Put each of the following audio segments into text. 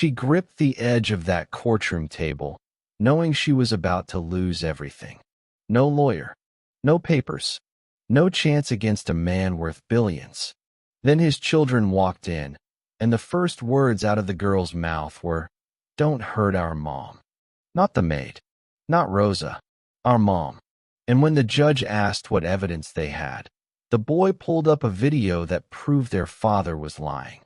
She gripped the edge of that courtroom table, knowing she was about to lose everything. No lawyer, no papers, no chance against a man worth billions. Then his children walked in, and the first words out of the girl's mouth were, "Don't hurt our mom." Not the maid, not Rosa, our mom. And when the judge asked what evidence they had, the boy pulled up a video that proved their father was lying.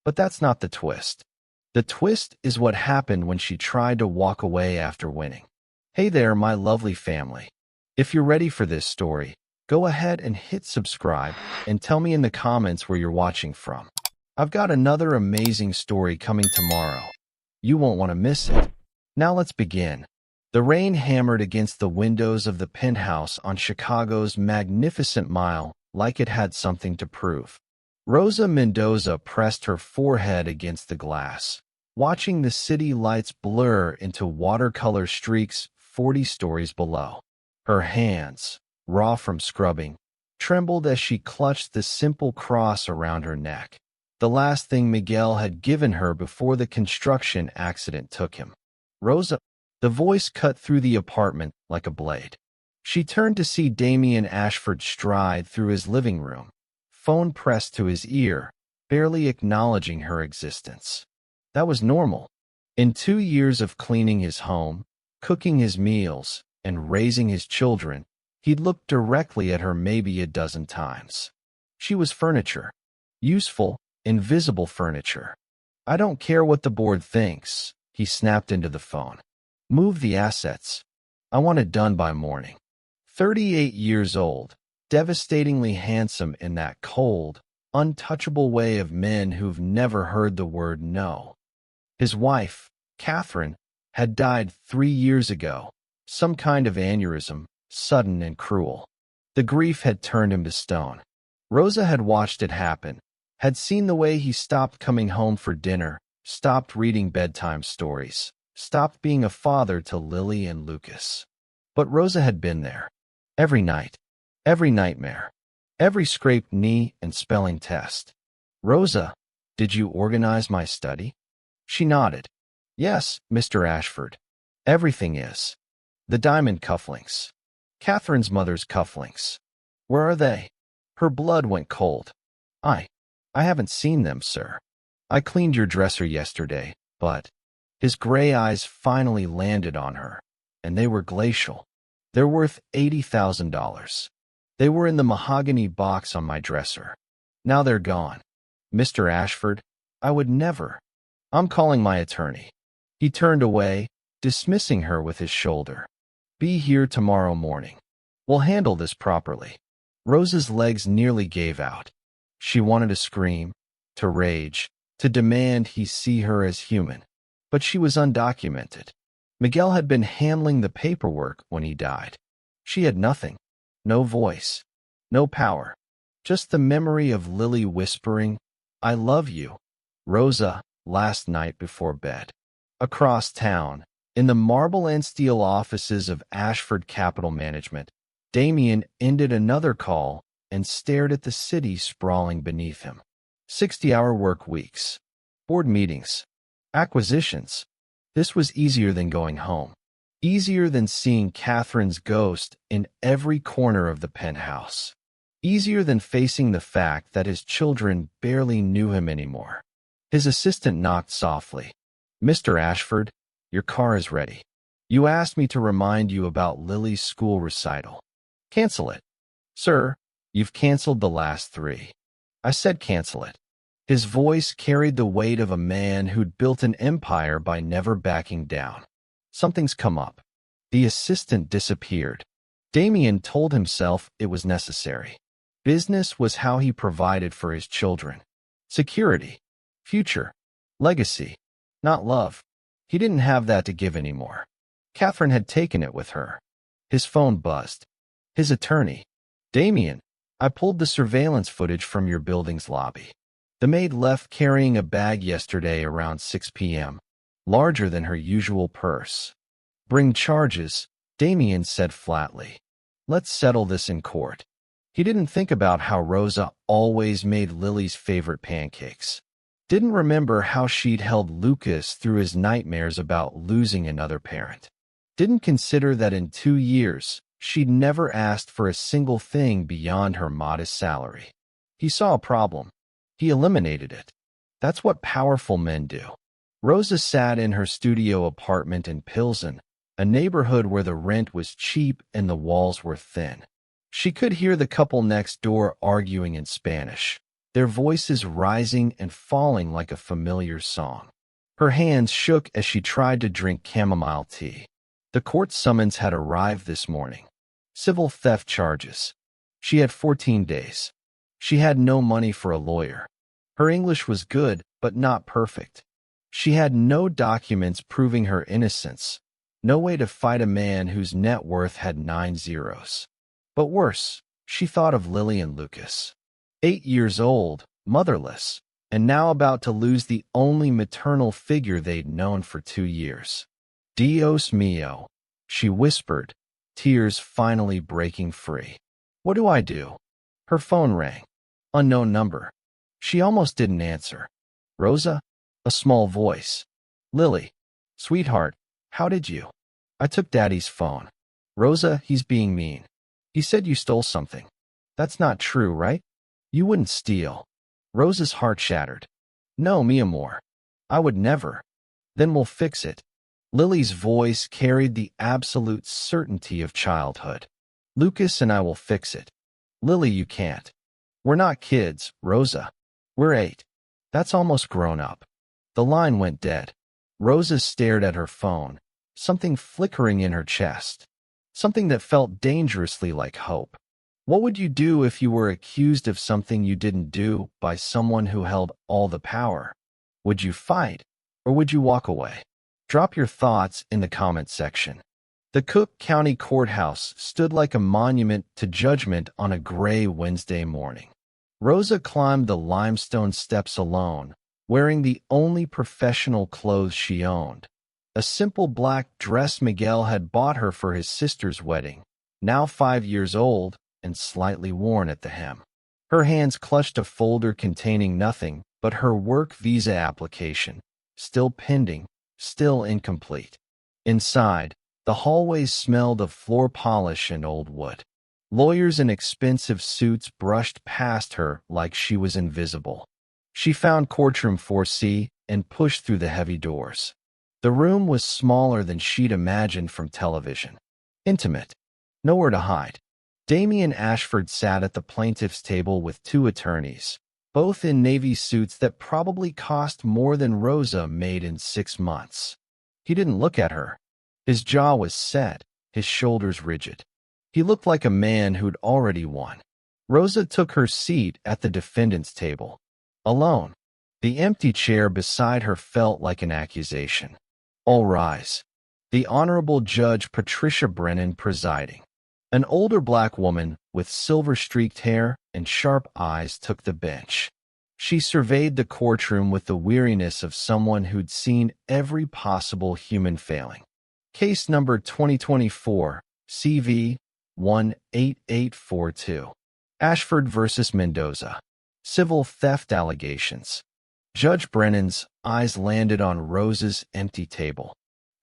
But that's not the twist. The twist is what happened when she tried to walk away after winning. Hey there, my lovely family. If you're ready for this story, go ahead and hit subscribe and tell me in the comments where you're watching from. I've got another amazing story coming tomorrow. You won't want to miss it. Now let's begin. The rain hammered against the windows of the penthouse on Chicago's Magnificent Mile like it had something to prove. Rosa Mendoza pressed her forehead against the glass, watching the city lights blur into watercolor streaks 40 stories below. Her hands, raw from scrubbing, trembled as she clutched the simple cross around her neck, the last thing Miguel had given her before the construction accident took him. "Rosa," the voice cut through the apartment like a blade. She turned to see Damien Ashford stride through his living room, phone pressed to his ear, barely acknowledging her existence. That was normal. In 2 years of cleaning his home, cooking his meals, and raising his children, he'd looked directly at her maybe a dozen times. She was furniture. Useful, invisible furniture. "I don't care what the board thinks," he snapped into the phone. "Move the assets. I want it done by morning." 38 years old, devastatingly handsome in that cold, untouchable way of men who've never heard the word no. His wife, Catherine, had died 3 years ago, some kind of aneurysm, sudden and cruel. The grief had turned him to stone. Rosa had watched it happen, had seen the way he stopped coming home for dinner, stopped reading bedtime stories, stopped being a father to Lily and Lucas. But Rosa had been there. Every night, every nightmare, every scraped knee and spelling test. "Rosa, did you organize my study?" She nodded. "Yes, Mr. Ashford. Everything is. The diamond cufflinks. Catherine's mother's cufflinks. Where are they?" Her blood went cold. I haven't seen them, sir. I cleaned your dresser yesterday, but..." His gray eyes finally landed on her, and they were glacial. "They're worth $80,000. They were in the mahogany box on my dresser. Now they're gone. Mr. Ashford, I would never. I'm calling my attorney." He turned away, dismissing her with his shoulder. "Be here tomorrow morning. We'll handle this properly." Rosa's legs nearly gave out. She wanted to scream, to rage, to demand he see her as human. But she was undocumented. Miguel had been handling the paperwork when he died. She had nothing. No voice. No power. Just the memory of Lily whispering, "I love you, Rosa," last night before bed. Across town, in the marble and steel offices of Ashford Capital Management, Damien ended another call and stared at the city sprawling beneath him. 60-hour work weeks. Board meetings. Acquisitions. This was easier than going home. Easier than seeing Catherine's ghost in every corner of the penthouse. Easier than facing the fact that his children barely knew him anymore. His assistant knocked softly. "Mr. Ashford, your car is ready. You asked me to remind you about Lily's school recital. Cancel it." "Sir, you've canceled the last 3. I said cancel it." His voice carried the weight of a man who'd built an empire by never backing down. "Something's come up." The assistant disappeared. Damien told himself it was necessary. Business was how he provided for his children. Security, future, legacy, not love. He didn't have that to give anymore. Catherine had taken it with her. His phone buzzed. His attorney. "Damien, I pulled the surveillance footage from your building's lobby. The maid left carrying a bag yesterday around 6 p.m., larger than her usual purse." "Bring charges," Damien said flatly. "Let's settle this in court." He didn't think about how Rosa always made Lily's favorite pancakes. Didn't remember how she'd held Lucas through his nightmares about losing another parent. Didn't consider that in 2 years, she'd never asked for a single thing beyond her modest salary. He saw a problem. He eliminated it. That's what powerful men do. Rosa sat in her studio apartment in Pilsen, a neighborhood where the rent was cheap and the walls were thin. She could hear the couple next door arguing in Spanish, their voices rising and falling like a familiar song. Her hands shook as she tried to drink chamomile tea. The court summons had arrived this morning. Civil theft charges. She had 14 days. She had no money for a lawyer. Her English was good, but not perfect. She had no documents proving her innocence, no way to fight a man whose net worth had 9 zeros. But worse, she thought of Lily and Lucas. 8 years old, motherless, and now about to lose the only maternal figure they'd known for 2 years. Dios mío, she whispered, tears finally breaking free. What do I do? Her phone rang. Unknown number. She almost didn't answer. Rosa? A small voice. Lily. Sweetheart, how did you? I took Daddy's phone. Rosa, he's being mean. He said you stole something. That's not true, right? You wouldn't steal. Rosa's heart shattered. No, mi amor. I would never. Then we'll fix it. Lily's voice carried the absolute certainty of childhood. Lucas and I will fix it. Lily, you can't. We're not kids, Rosa. We're 8. That's almost grown up. The line went dead. Rosa stared at her phone, something flickering in her chest. Something that felt dangerously like hope. What would you do if you were accused of something you didn't do by someone who held all the power? Would you fight, or would you walk away? Drop your thoughts in the comment section. The Cook County Courthouse stood like a monument to judgment on a gray Wednesday morning. Rosa climbed the limestone steps alone, wearing the only professional clothes she owned. A simple black dress Miguel had bought her for his sister's wedding, now 5 years old and slightly worn at the hem. Her hands clutched a folder containing nothing but her work visa application, still pending, still incomplete. Inside, the hallways smelled of floor polish and old wood. Lawyers in expensive suits brushed past her like she was invisible. She found courtroom 4C and pushed through the heavy doors. The room was smaller than she'd imagined from television. Intimate. Nowhere to hide. Damian Ashford sat at the plaintiff's table with 2 attorneys, both in navy suits that probably cost more than Rosa made in 6 months. He didn't look at her. His jaw was set, his shoulders rigid. He looked like a man who'd already won. Rosa took her seat at the defendant's table. Alone. The empty chair beside her felt like an accusation. All rise. The Honorable Judge Patricia Brennan presiding. An older black woman with silver-streaked hair and sharp eyes took the bench. She surveyed the courtroom with the weariness of someone who'd seen every possible human failing. Case number 2024, CV 18842. Ashford versus Mendoza. Civil theft allegations. Judge Brennan's eyes landed on Rosa's empty table.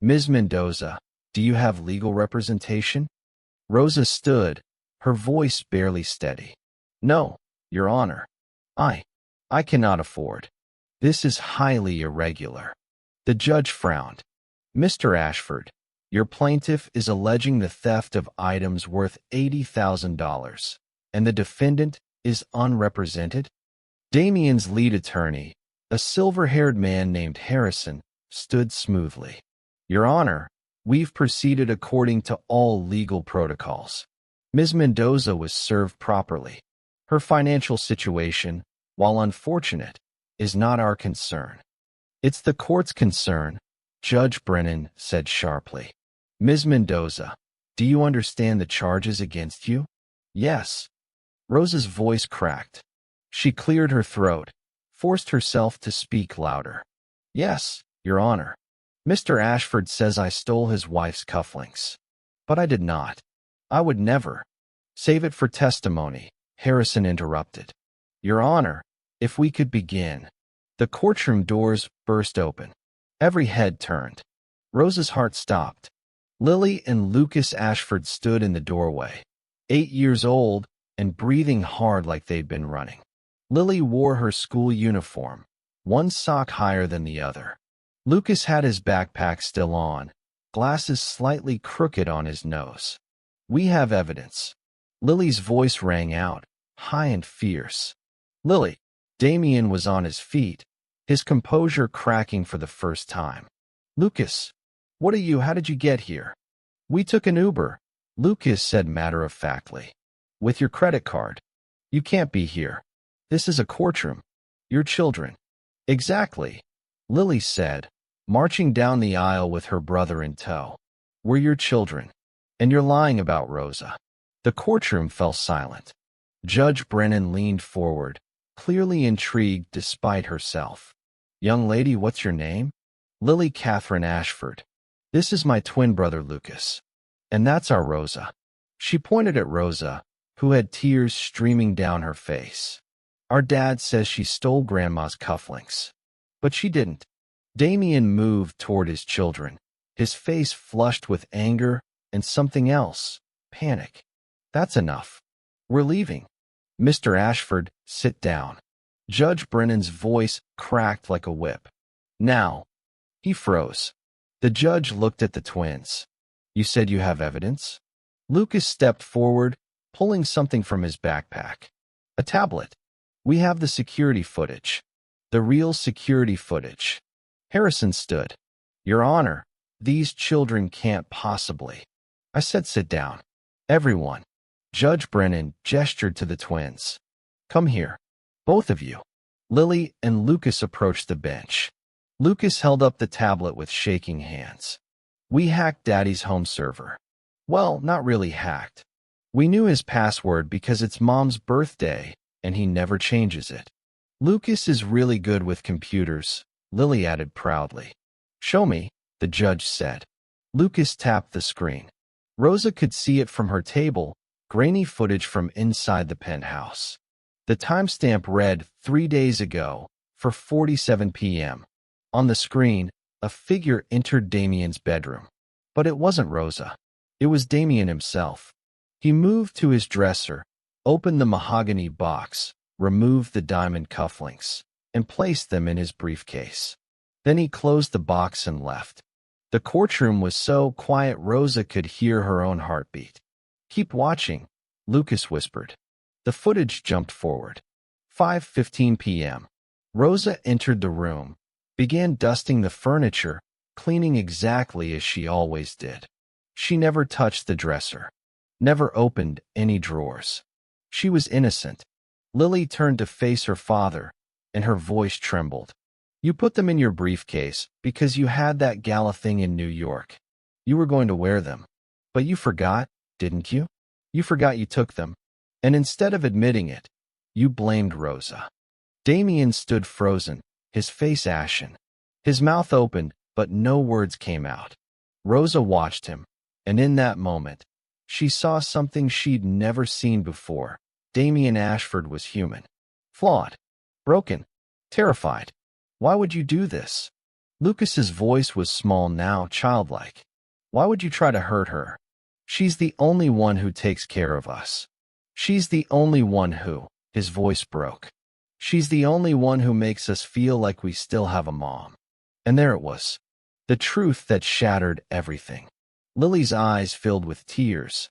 Ms. Mendoza, do you have legal representation? Rosa stood, her voice barely steady. No, Your Honor. I cannot afford. This is highly irregular. The judge frowned. Mr. Ashford, your plaintiff is alleging the theft of items worth $80,000, and the defendant is unrepresented? Damian's lead attorney, a silver-haired man named Harrison, stood smoothly. Your Honor, we've proceeded according to all legal protocols. Ms. Mendoza was served properly. Her financial situation, while unfortunate, is not our concern. It's the court's concern, Judge Brennan said sharply. Ms. Mendoza, do you understand the charges against you? Yes. Rosa's voice cracked. She cleared her throat, forced herself to speak louder. Yes, Your Honor. Mr. Ashford says I stole his wife's cufflinks. But I did not. I would never. Save it for testimony, Harrison interrupted. Your Honor, if we could begin. The courtroom doors burst open. Every head turned. Rosa's heart stopped. Lily and Lucas Ashford stood in the doorway, 8 years old and breathing hard like they'd been running. Lily wore her school uniform, one sock higher than the other. Lucas had his backpack still on, glasses slightly crooked on his nose. "We have evidence." Lily's voice rang out, high and fierce. "Lily." Damien was on his feet, his composure cracking for the first time. "Lucas, how did you get here?" "We took an Uber," Lucas said matter-of-factly. "With your credit card. You can't be here. This is a courtroom. You're children." "Exactly," Lily said, marching down the aisle with her brother in tow. "We're your children. And you're lying about Rosa." The courtroom fell silent. Judge Brennan leaned forward, clearly intrigued despite herself. "Young lady, what's your name?" "Lily Catherine Ashford. This is my twin brother Lucas. And that's our Rosa." She pointed at Rosa, who had tears streaming down her face. "Our dad says she stole Grandma's cufflinks. But she didn't." Damien moved toward his children, his face flushed with anger and something else, panic. "That's enough. We're leaving." "Mr. Ashford, sit down." Judge Brennan's voice cracked like a whip. "Now." He froze. The judge looked at the twins. "You said you have evidence?" Lucas stepped forward, pulling something from his backpack. "A tablet. We have the security footage. The real security footage." Harrison stood. "Your Honor, these children can't possibly." "I said sit down. Everyone." Judge Brennan gestured to the twins. "Come here. Both of you." Lily and Lucas approached the bench. Lucas held up the tablet with shaking hands. "We hacked Daddy's home server. Well, not really hacked. We knew his password because it's Mom's birthday, and he never changes it." "Lucas is really good with computers," Lily added proudly. "Show me," the judge said. Lucas tapped the screen. Rosa could see it from her table, grainy footage from inside the penthouse. The timestamp read 3 days ago, for 47 p.m. On the screen, a figure entered Damien's bedroom. But it wasn't Rosa. It was Damien himself. He moved to his dresser, opened the mahogany box, removed the diamond cufflinks, and placed them in his briefcase. Then he closed the box and left. The courtroom was so quiet Rosa could hear her own heartbeat. "Keep watching," Lucas whispered. The footage jumped forward. 5:15 p.m. Rosa entered the room, began dusting the furniture, cleaning exactly as she always did. She never touched the dresser, never opened any drawers. She was innocent. Lily turned to face her father, and her voice trembled. "You put them in your briefcase because you had that gala thing in New York. You were going to wear them. But you forgot, didn't you? You forgot you took them. And instead of admitting it, you blamed Rosa." Damien stood frozen, his face ashen. His mouth opened, but no words came out. Rosa watched him, and in that moment, she saw something she'd never seen before. Damien Ashford was human. Flawed. Broken. Terrified. "Why would you do this?" Lucas's voice was small now, childlike. "Why would you try to hurt her? She's the only one who takes care of us. She's the only one who," his voice broke. "She's the only one who makes us feel like we still have a mom." And there it was. The truth that shattered everything. Lily's eyes filled with tears.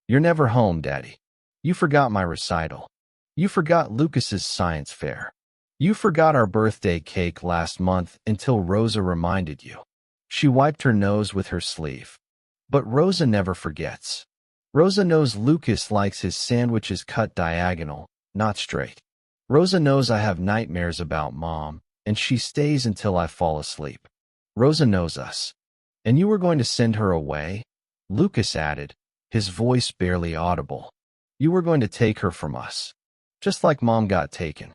"You're never home, Daddy. You forgot my recital. You forgot Lucas's science fair. You forgot our birthday cake last month until Rosa reminded you." She wiped her nose with her sleeve. But Rosa never forgets. Rosa knows Lucas likes his sandwiches cut diagonal, not straight. Rosa knows I have nightmares about Mom, and she stays until I fall asleep. Rosa knows us. "And you were going to send her away?" Lucas added, his voice barely audible. "You were going to take her from us. Just like Mom got taken."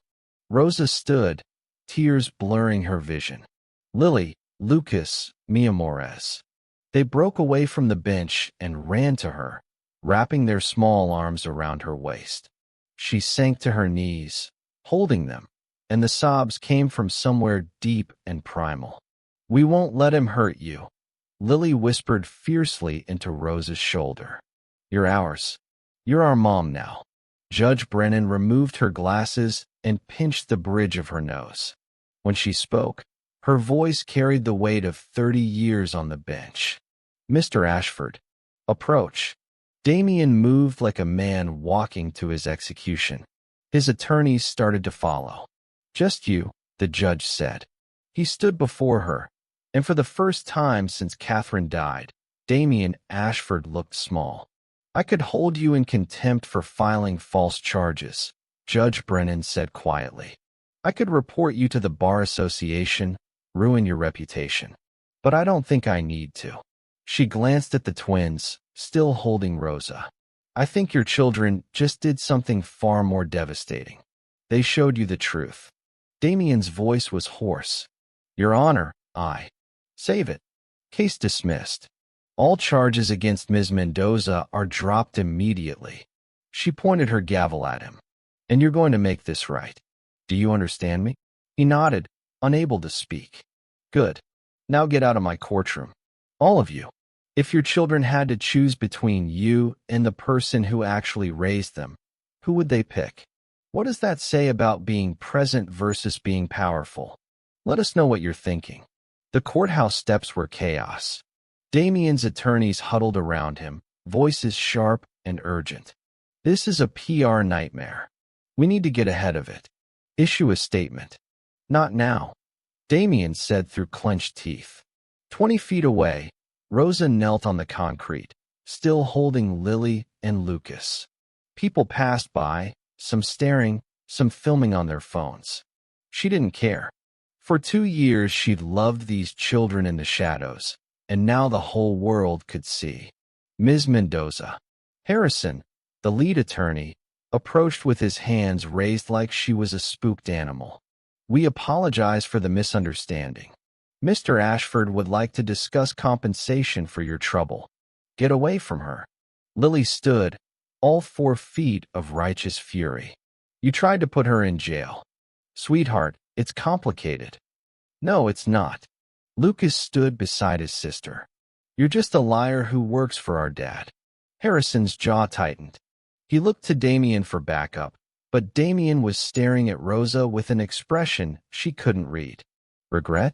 Rosa stood, tears blurring her vision. "Lily, Lucas, mi amores." They broke away from the bench and ran to her, wrapping their small arms around her waist. She sank to her knees, holding them, and the sobs came from somewhere deep and primal. "We won't let him hurt you," Lily whispered fiercely into Rose's shoulder. "You're ours. You're our mom now." Judge Brennan removed her glasses and pinched the bridge of her nose. When she spoke, her voice carried the weight of 30 years on the bench. "Mr. Ashford, approach." Damien moved like a man walking to his execution. His attorneys started to follow. "Just you," the judge said. He stood before her, and for the first time since Catherine died, Damien Ashford looked small. "I could hold you in contempt for filing false charges," Judge Brennan said quietly. "I could report you to the Bar Association, ruin your reputation. But I don't think I need to." She glanced at the twins, still holding Rosa. "I think your children just did something far more devastating. They showed you the truth." Damien's voice was hoarse. "Your Honor, I." "Save it." "Case dismissed. All charges against Ms. Mendoza are dropped immediately." She pointed her gavel at him. "And you're going to make this right. Do you understand me?" He nodded, unable to speak. "Good. Now get out of my courtroom. All of you. If your children had to choose between you and the person who actually raised them, who would they pick? What does that say about being present versus being powerful? Let us know what you're thinking." The courthouse steps were chaos. Damien's attorneys huddled around him, voices sharp and urgent. "This is a PR nightmare. We need to get ahead of it. Issue a statement." "Not now," Damien said through clenched teeth. 20 feet away, Rosa knelt on the concrete, still holding Lily and Lucas. People passed by, some staring, some filming on their phones. She didn't care. For 2 years she'd loved these children in the shadows, and now the whole world could see. Ms. Mendoza. Harrison, the lead attorney, approached with his hands raised like she was a spooked animal. "We apologize for the misunderstanding. Mr. Ashford would like to discuss compensation for your trouble." "Get away from her." Lily stood, all 4 feet of righteous fury. "You tried to put her in jail." "Sweetheart, it's complicated." "No, it's not." Lucas stood beside his sister. "You're just a liar who works for our dad." Harrison's jaw tightened. He looked to Damien for backup, but Damien was staring at Rosa with an expression she couldn't read. Regret?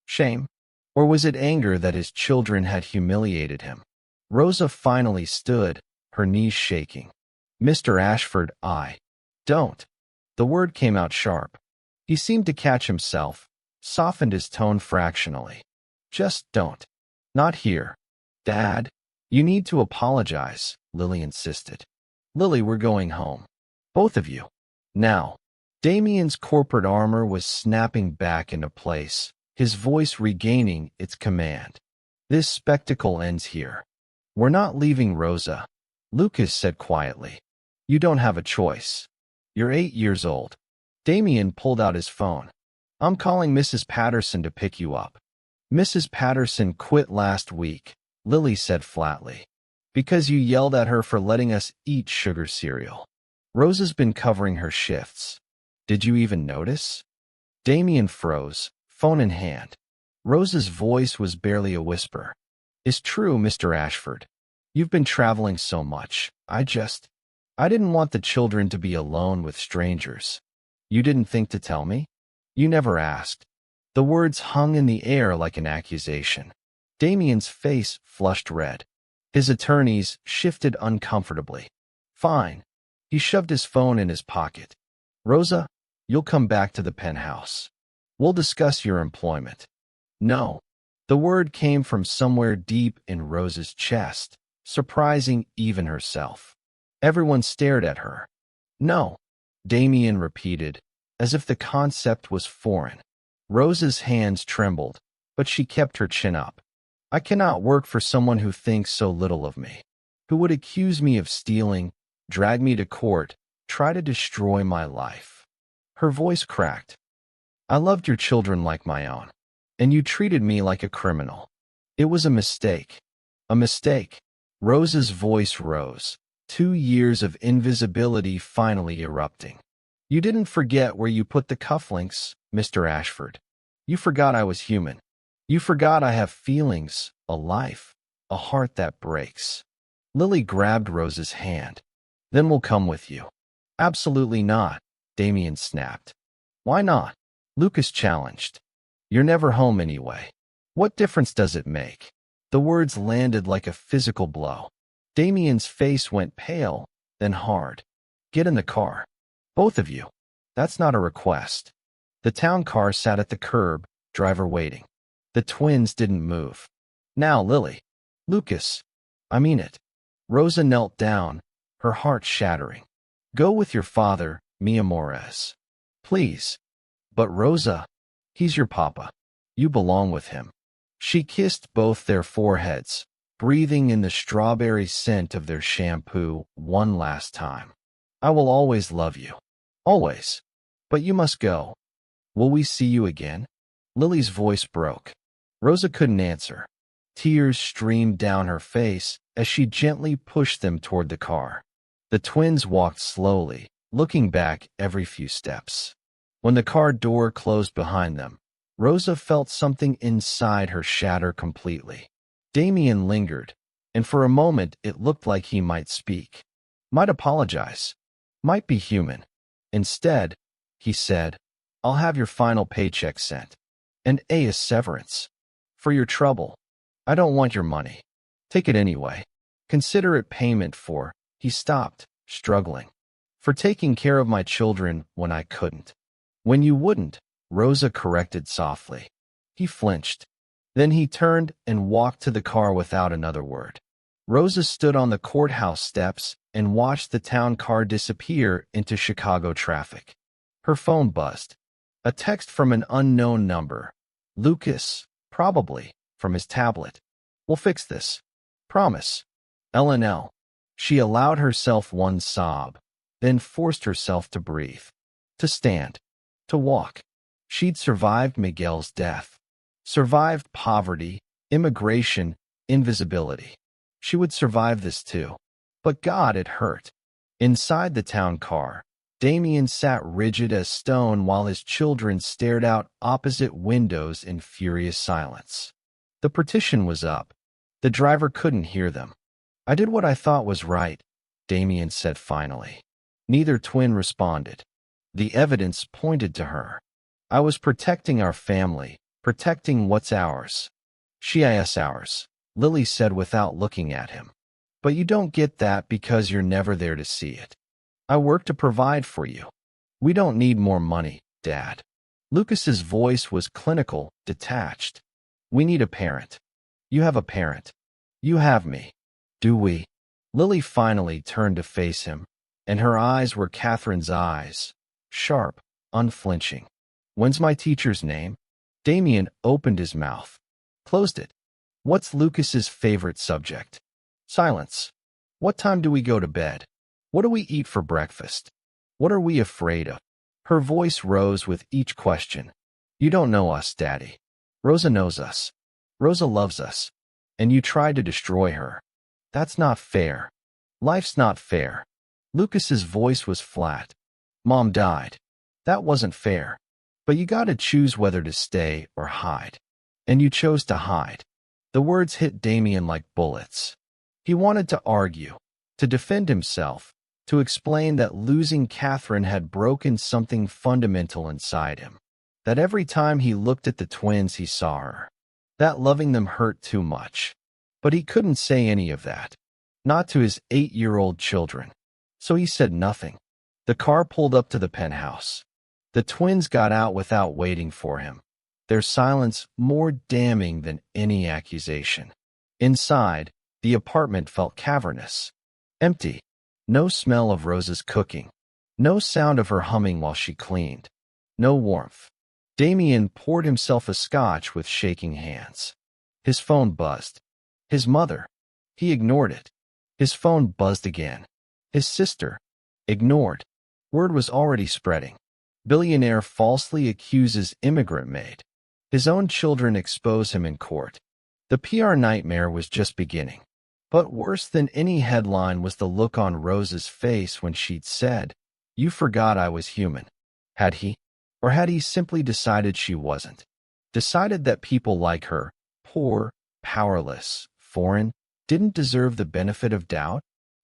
Shame? Or was it anger that his children had humiliated him? Rosa finally stood, her knees shaking. "Mr. Ashford, I don't." The word came out sharp. He seemed to catch himself, softened his tone fractionally. "Just don't. Not here." "Dad, you need to apologize," Lily insisted. "Lily, we're going home. Both of you. Now." Damien's corporate armor was snapping back into place, his voice regaining its command. "This spectacle ends here. We're not leaving Rosa," Lucas said quietly. "You don't have a choice. You're 8 years old." Damien pulled out his phone. "I'm calling Mrs. Patterson to pick you up." "Mrs. Patterson quit last week," Lily said flatly. "Because you yelled at her for letting us eat sugar cereal. Rosa's been covering her shifts. Did you even notice?" Damien froze, phone in hand. Rosa's voice was barely a whisper. "It's true, Mr. Ashford. You've been traveling so much. I didn't want the children to be alone with strangers." "You didn't think to tell me?" "You never asked." The words hung in the air like an accusation. Damien's face flushed red. His attorneys shifted uncomfortably. "Fine." He shoved his phone in his pocket. "Rosa, you'll come back to the penthouse. We'll discuss your employment." "No." The word came from somewhere deep in Rosa's chest, surprising even herself. Everyone stared at her. "No," Damien repeated, as if the concept was foreign. Rosa's hands trembled, but she kept her chin up. "I cannot work for someone who thinks so little of me, who would accuse me of stealing, drag me to court, try to destroy my life." Her voice cracked. "I loved your children like my own, and you treated me like a criminal. It was a mistake." "A mistake." Rosa's voice rose, 2 years of invisibility finally erupting. You didn't forget where you put the cufflinks, Mr. Ashford. You forgot I was human. You forgot I have feelings, a life, a heart that breaks. Lily grabbed Rosa's hand. Then we'll come with you. Absolutely not, Damien snapped. Why not? Lucas challenged. You're never home anyway. What difference does it make? The words landed like a physical blow. Damien's face went pale, then hard. Get in the car. Both of you. That's not a request. The town car sat at the curb, driver waiting. The twins didn't move. Now, Lily. Lucas. I mean it. Rosa knelt down, her heart shattering. Go with your father, mi amores. Please. But Rosa, he's your papa. You belong with him. She kissed both their foreheads, breathing in the strawberry scent of their shampoo one last time. I will always love you. Always. But you must go. Will we see you again? Lily's voice broke. Rosa couldn't answer. Tears streamed down her face as she gently pushed them toward the car. The twins walked slowly, looking back every few steps. When the car door closed behind them, Rosa felt something inside her shatter completely. Damien lingered, and for a moment it looked like he might speak. Might apologize. Might be human. Instead, he said, I'll have your final paycheck sent. And a severance. For your trouble. I don't want your money. Take it anyway. Consider it payment for, he stopped, struggling. For taking care of my children when I couldn't. When you wouldn't, Rosa corrected softly. He flinched. Then he turned and walked to the car without another word. Rosa stood on the courthouse steps and watched the town car disappear into Chicago traffic. Her phone buzzed. A text from an unknown number. Lucas, probably, from his tablet. We'll fix this. Promise. LNL. She allowed herself one sob, then forced herself to breathe. To stand. To walk. She'd survived Miguel's death. Survived poverty, immigration, invisibility. She would survive this too. But God, it hurt. Inside the town car, Damien sat rigid as stone while his children stared out opposite windows in furious silence. The partition was up. The driver couldn't hear them. I did what I thought was right, Damien said finally. Neither twin responded. The evidence pointed to her. I was protecting our family, protecting what's ours. She-is ours, Lily said without looking at him. But you don't get that because you're never there to see it. I work to provide for you. We don't need more money, Dad. Lucas's voice was clinical, detached. We need a parent. You have a parent. You have me. Do we? Lily finally turned to face him, and her eyes were Catherine's eyes, sharp, unflinching. When's my teacher's name? Damien opened his mouth, closed it. What's Lucas's favorite subject? Silence. What time do we go to bed? What do we eat for breakfast? What are we afraid of? Her voice rose with each question. You don't know us, Daddy. Rosa knows us. Rosa loves us. And you tried to destroy her. That's not fair. Life's not fair. Lucas's voice was flat. Mom died. That wasn't fair. But you gotta choose whether to stay or hide. And you chose to hide. The words hit Damien like bullets. He wanted to argue, to defend himself, to explain that losing Catherine had broken something fundamental inside him. That every time he looked at the twins he saw her. That loving them hurt too much. But he couldn't say any of that. Not to his 8-year-old children. So he said nothing. The car pulled up to the penthouse. The twins got out without waiting for him. Their silence more damning than any accusation. Inside, the apartment felt cavernous. Empty. No smell of Rosa's cooking. No sound of her humming while she cleaned. No warmth. Damien poured himself a scotch with shaking hands. His phone buzzed. His mother. He ignored it. His phone buzzed again. His sister. Ignored. Word was already spreading. Billionaire falsely accuses immigrant Maid. His own children expose him in court. The PR nightmare was just beginning. But worse than any headline was the look on Rosa's face when she'd said, You forgot I was human. Had he? Or had he simply decided she wasn't? Decided that people like her, poor, powerless, foreign, didn't deserve the benefit of doubt?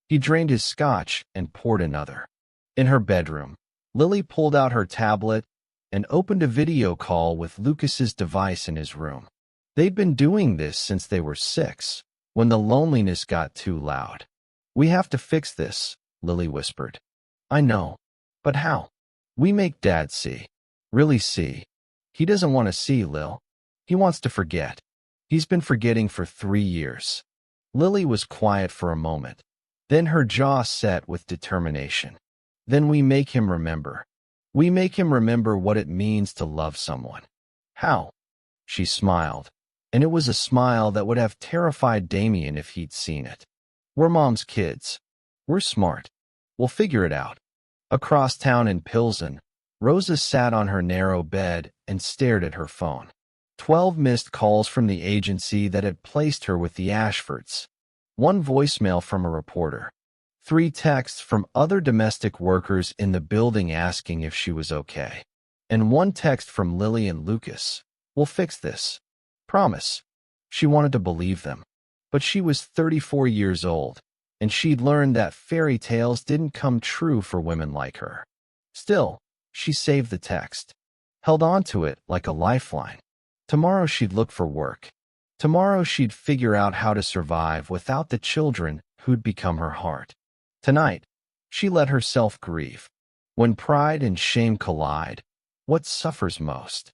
He drained his scotch and poured another. In her bedroom, Lily pulled out her tablet and opened a video call with Lucas's device in his room. They'd been doing this since they were 6, when the loneliness got too loud. We have to fix this, Lily whispered. I know. But how? We make Dad see. Really see. He doesn't want to see, Lil. He wants to forget. He's been forgetting for 3 years. Lily was quiet for a moment. Then her jaw set with determination. Then we make him remember. We make him remember what it means to love someone. How? She smiled, and it was a smile that would have terrified Damien if he'd seen it. We're Mom's kids. We're smart. We'll figure it out. Across town in Pilsen, Rosa sat on her narrow bed and stared at her phone. 12 missed calls from the agency that had placed her with the Ashfords. 1 voicemail from a reporter. 3 texts from other domestic workers in the building asking if she was okay. And 1 text from Lily and Lucas. We'll fix this. Promise. She wanted to believe them. But she was 34 years old, and she'd learned that fairy tales didn't come true for women like her. Still, she saved the text. Held on to it like a lifeline. Tomorrow she'd look for work. Tomorrow she'd figure out how to survive without the children who'd become her heart. Tonight, she let herself grieve. When pride and shame collide, what suffers most?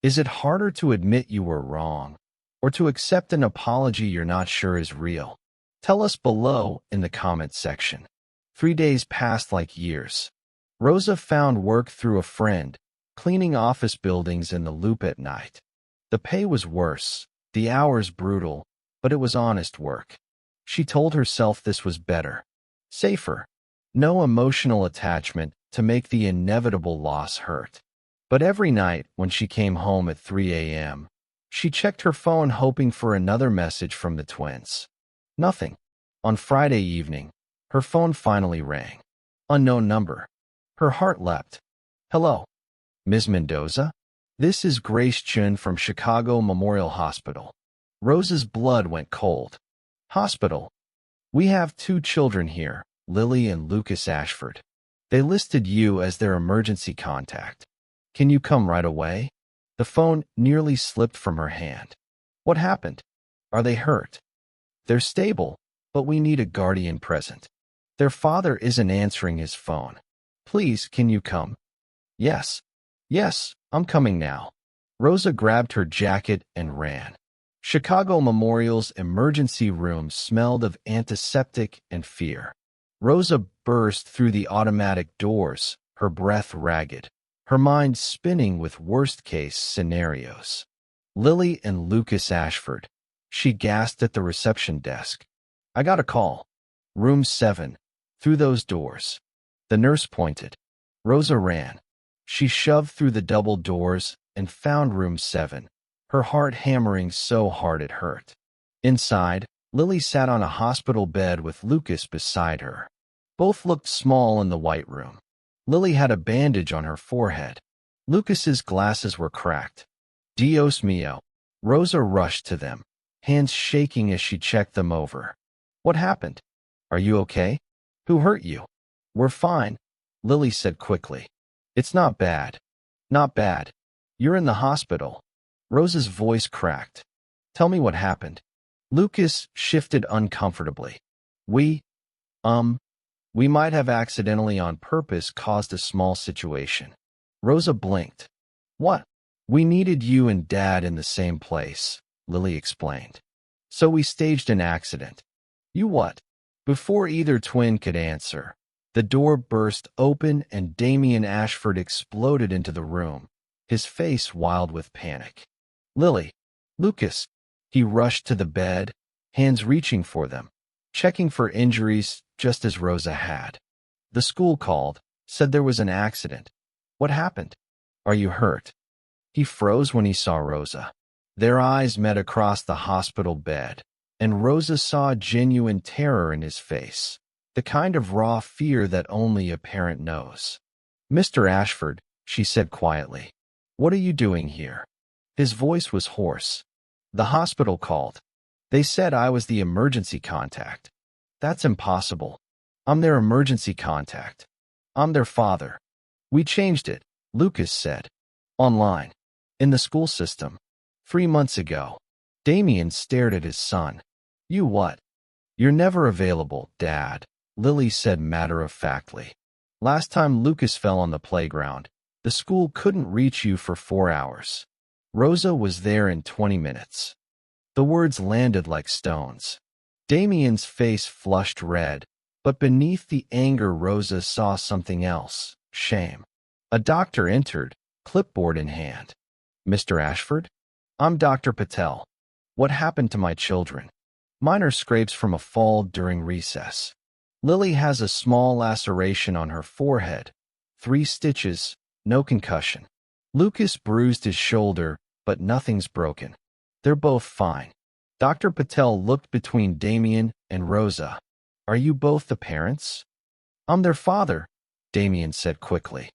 Is it harder to admit you were wrong, or to accept an apology you're not sure is real? Tell us below in the comments section. 3 days passed like years. Rosa found work through a friend, cleaning office buildings in the Loop at night. The pay was worse, the hours brutal, but it was honest work. She told herself this was better. Safer. No emotional attachment to make the inevitable loss hurt. But every night when she came home at 3 a.m., she checked her phone hoping for another message from the twins. Nothing. On Friday evening, her phone finally rang. Unknown number. Her heart leapt. Hello. Ms. Mendoza? This is Grace Chun from Chicago Memorial Hospital. Rosa's blood went cold. Hospital. We have 2 children here, Lily and Lucas Ashford. They listed you as their emergency contact. Can you come right away? The phone nearly slipped from her hand. What happened? Are they hurt? They're stable, but we need a guardian present. Their father isn't answering his phone. Please, can you come? Yes. Yes, I'm coming now. Rosa grabbed her jacket and ran. Chicago Memorial's emergency room smelled of antiseptic and fear. Rosa burst through the automatic doors, her breath ragged, her mind spinning with worst-case scenarios. Lily and Lucas Ashford. She gasped at the reception desk. I got a call. Room 7. Through those doors. The nurse pointed. Rosa ran. She shoved through the double doors and found room 7. Her heart hammering so hard it hurt. Inside, Lily sat on a hospital bed with Lucas beside her. Both looked small in the white room. Lily had a bandage on her forehead. Lucas's glasses were cracked. Dios mío. Rosa rushed to them, hands shaking as she checked them over. What happened? Are you okay? Who hurt you? We're fine, Lily said quickly. It's not bad. Not bad. You're in the hospital. Rosa's voice cracked. Tell me what happened. Lucas shifted uncomfortably. We might have accidentally on purpose caused a small situation. Rosa blinked. What? We needed you and Dad in the same place, Lily explained. So we staged an accident. You what? Before either twin could answer, the door burst open and Damien Ashford exploded into the room, his face wild with panic. Lily, Lucas. He rushed to the bed, hands reaching for them, checking for injuries just as Rosa had. The school called, said there was an accident. What happened? Are you hurt? He froze when he saw Rosa. Their eyes met across the hospital bed, and Rosa saw genuine terror in his face, the kind of raw fear that only a parent knows. Mr. Ashford, she said quietly. What are you doing here? His voice was hoarse. The hospital called. They said I was the emergency contact. That's impossible. I'm their emergency contact. I'm their father. We changed it, Lucas said. Online. In the school system. 3 months ago. Damien stared at his son. You what? You're never available, Dad, Lily said matter-of-factly. Last time Lucas fell on the playground, the school couldn't reach you for 4 hours. Rosa was there in 20 minutes. The words landed like stones. Damien's face flushed red, but beneath the anger Rosa saw something else, shame. A doctor entered, clipboard in hand. Mr. Ashford? I'm Dr. Patel. What happened to my children? Minor scrapes from a fall during recess. Lily has a small laceration on her forehead. 3 stitches, no concussion. Lucas bruised his shoulder, but nothing's broken. They're both fine. Dr. Patel looked between Damien and Rosa. Are you both the parents? I'm their father, Damien said quickly.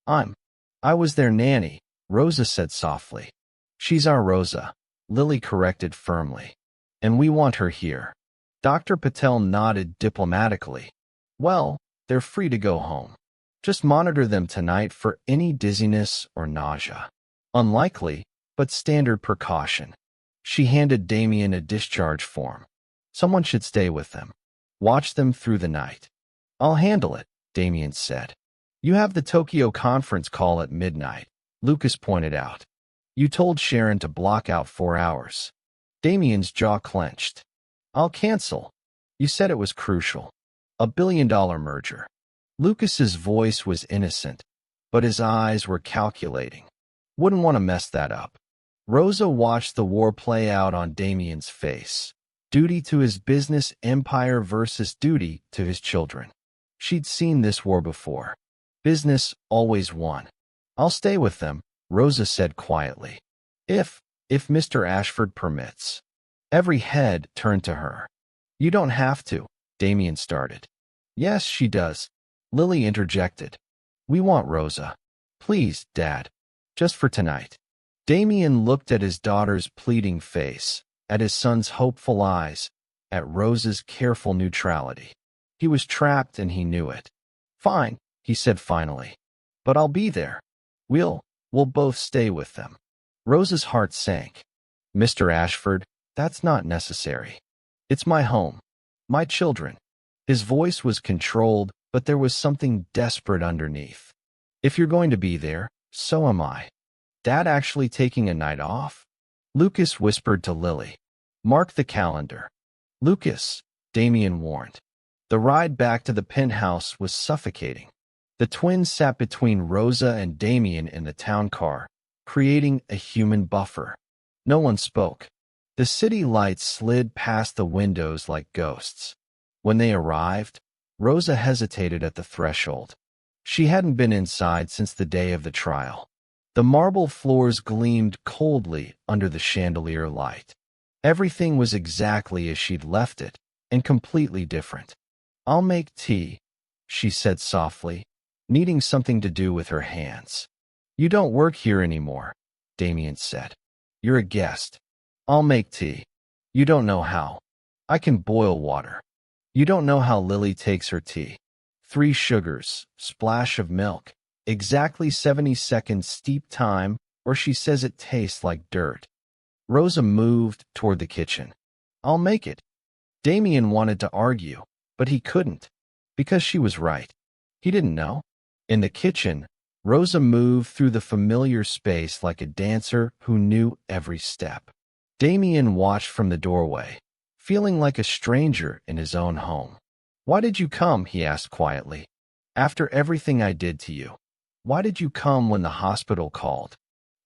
I was their nanny, Rosa said softly. She's our Rosa, Lily corrected firmly. And we want her here. Dr. Patel nodded diplomatically. Well, they're free to go home. Just monitor them tonight for any dizziness or nausea. Unlikely, but standard precaution. She handed Damien a discharge form. Someone should stay with them. Watch them through the night. I'll handle it, Damien said. You have the Tokyo conference call at midnight, Lucas pointed out. You told Sharon to block out 4 hours. Damien's jaw clenched. I'll cancel. You said it was crucial. $1 billion merger. Lucas's voice was innocent, but his eyes were calculating. Wouldn't want to mess that up. Rosa watched the war play out on Damien's face. Duty to his business empire versus duty to his children. She'd seen this war before. Business always won. I'll stay with them, Rosa said quietly. If Mr. Ashford permits. Every head turned to her. You don't have to, Damien started. Yes, she does, Lily interjected. We want Rosa. Please, Dad. Just for tonight. Damien looked at his daughter's pleading face, at his son's hopeful eyes, at Rosa's careful neutrality. He was trapped and he knew it. Fine, he said finally. But I'll be there. We'll both stay with them. Rosa's heart sank. Mr. Ashford, that's not necessary. It's my home. My children. His voice was controlled, but there was something desperate underneath. If you're going to be there, so am I. Dad actually taking a night off? Lucas whispered to Lily. Mark the calendar. Lucas, Damien warned. The ride back to the penthouse was suffocating. The twins sat between Rosa and Damien in the town car, creating a human buffer. No one spoke. The city lights slid past the windows like ghosts. When they arrived, Rosa hesitated at the threshold. She hadn't been inside since the day of the trial. The marble floors gleamed coldly under the chandelier light. Everything was exactly as she'd left it, and completely different. I'll make tea, she said softly, needing something to do with her hands. You don't work here anymore, Damien said. You're a guest. I'll make tea. You don't know how. I can boil water. You don't know how Lily takes her tea. 3 sugars, splash of milk, exactly 70 seconds steep time, or she says it tastes like dirt. Rosa moved toward the kitchen. I'll make it. Damien wanted to argue, but he couldn't, because she was right. He didn't know. In the kitchen, Rosa moved through the familiar space like a dancer who knew every step. Damien watched from the doorway, feeling like a stranger in his own home. Why did you come? He asked quietly. After everything I did to you. Why did you come when the hospital called?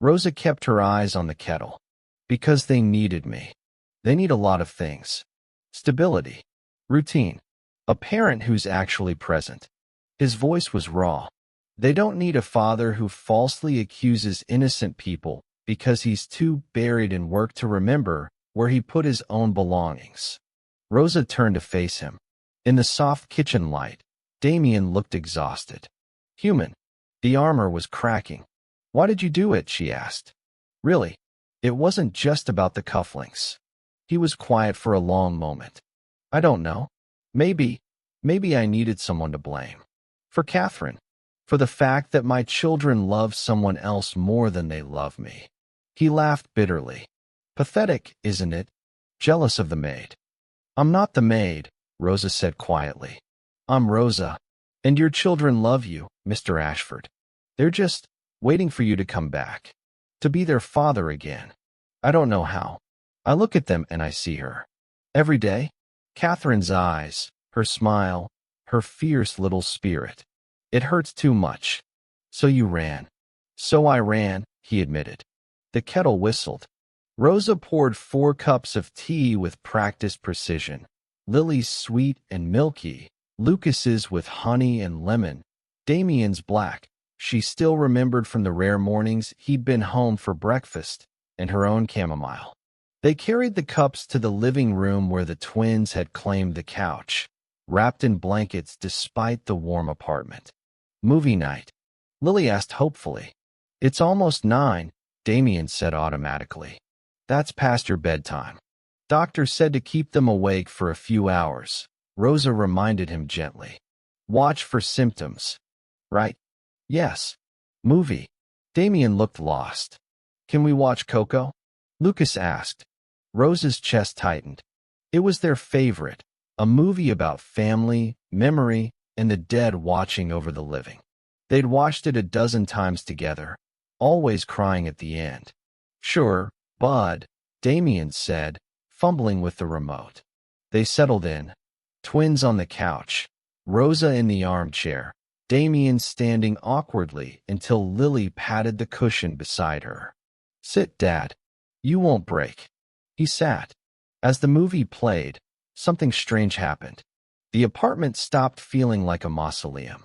Rosa kept her eyes on the kettle. Because they needed me. They need a lot of things. Stability. Routine. A parent who's actually present. His voice was raw. They don't need a father who falsely accuses innocent people because he's too buried in work to remember where he put his own belongings. Rosa turned to face him. In the soft kitchen light, Damien looked exhausted. Human. The armor was cracking. Why did you do it? She asked. Really, it wasn't just about the cufflinks. He was quiet for a long moment. I don't know. Maybe I needed someone to blame. For Catherine. For the fact that my children love someone else more than they love me. He laughed bitterly. Pathetic, isn't it? Jealous of the maid. I'm not the maid, Rosa said quietly. I'm Rosa. And your children love you, Mr. Ashford. They're just waiting for you to come back. To be their father again. I don't know how. I look at them and I see her. Every day. Catherine's eyes, her smile, her fierce little spirit. It hurts too much. So you ran. So I ran, he admitted. The kettle whistled. Rosa poured 4 cups of tea with practiced precision. Lily's sweet and milky, Lucas's with honey and lemon, Damien's black. She still remembered from the rare mornings he'd been home for breakfast, and her own chamomile. They carried the cups to the living room where the twins had claimed the couch, wrapped in blankets despite the warm apartment. Movie night. Lily asked hopefully. It's almost 9, Damien said automatically. That's past your bedtime. Doctor said to keep them awake for a few hours, Rosa reminded him gently. Watch for symptoms. Right? Yes. Movie. Damien looked lost. Can we watch Coco? Lucas asked. Rosa's chest tightened. It was their favorite, a movie about family, memory, and the dead watching over the living. They'd watched it a dozen times together, always crying at the end. Sure, Bud, Damien said, fumbling with the remote. They settled in, twins on the couch, Rosa in the armchair, Damien standing awkwardly until Lily patted the cushion beside her. Sit, Dad. You won't break. He sat. As the movie played, something strange happened. The apartment stopped feeling like a mausoleum.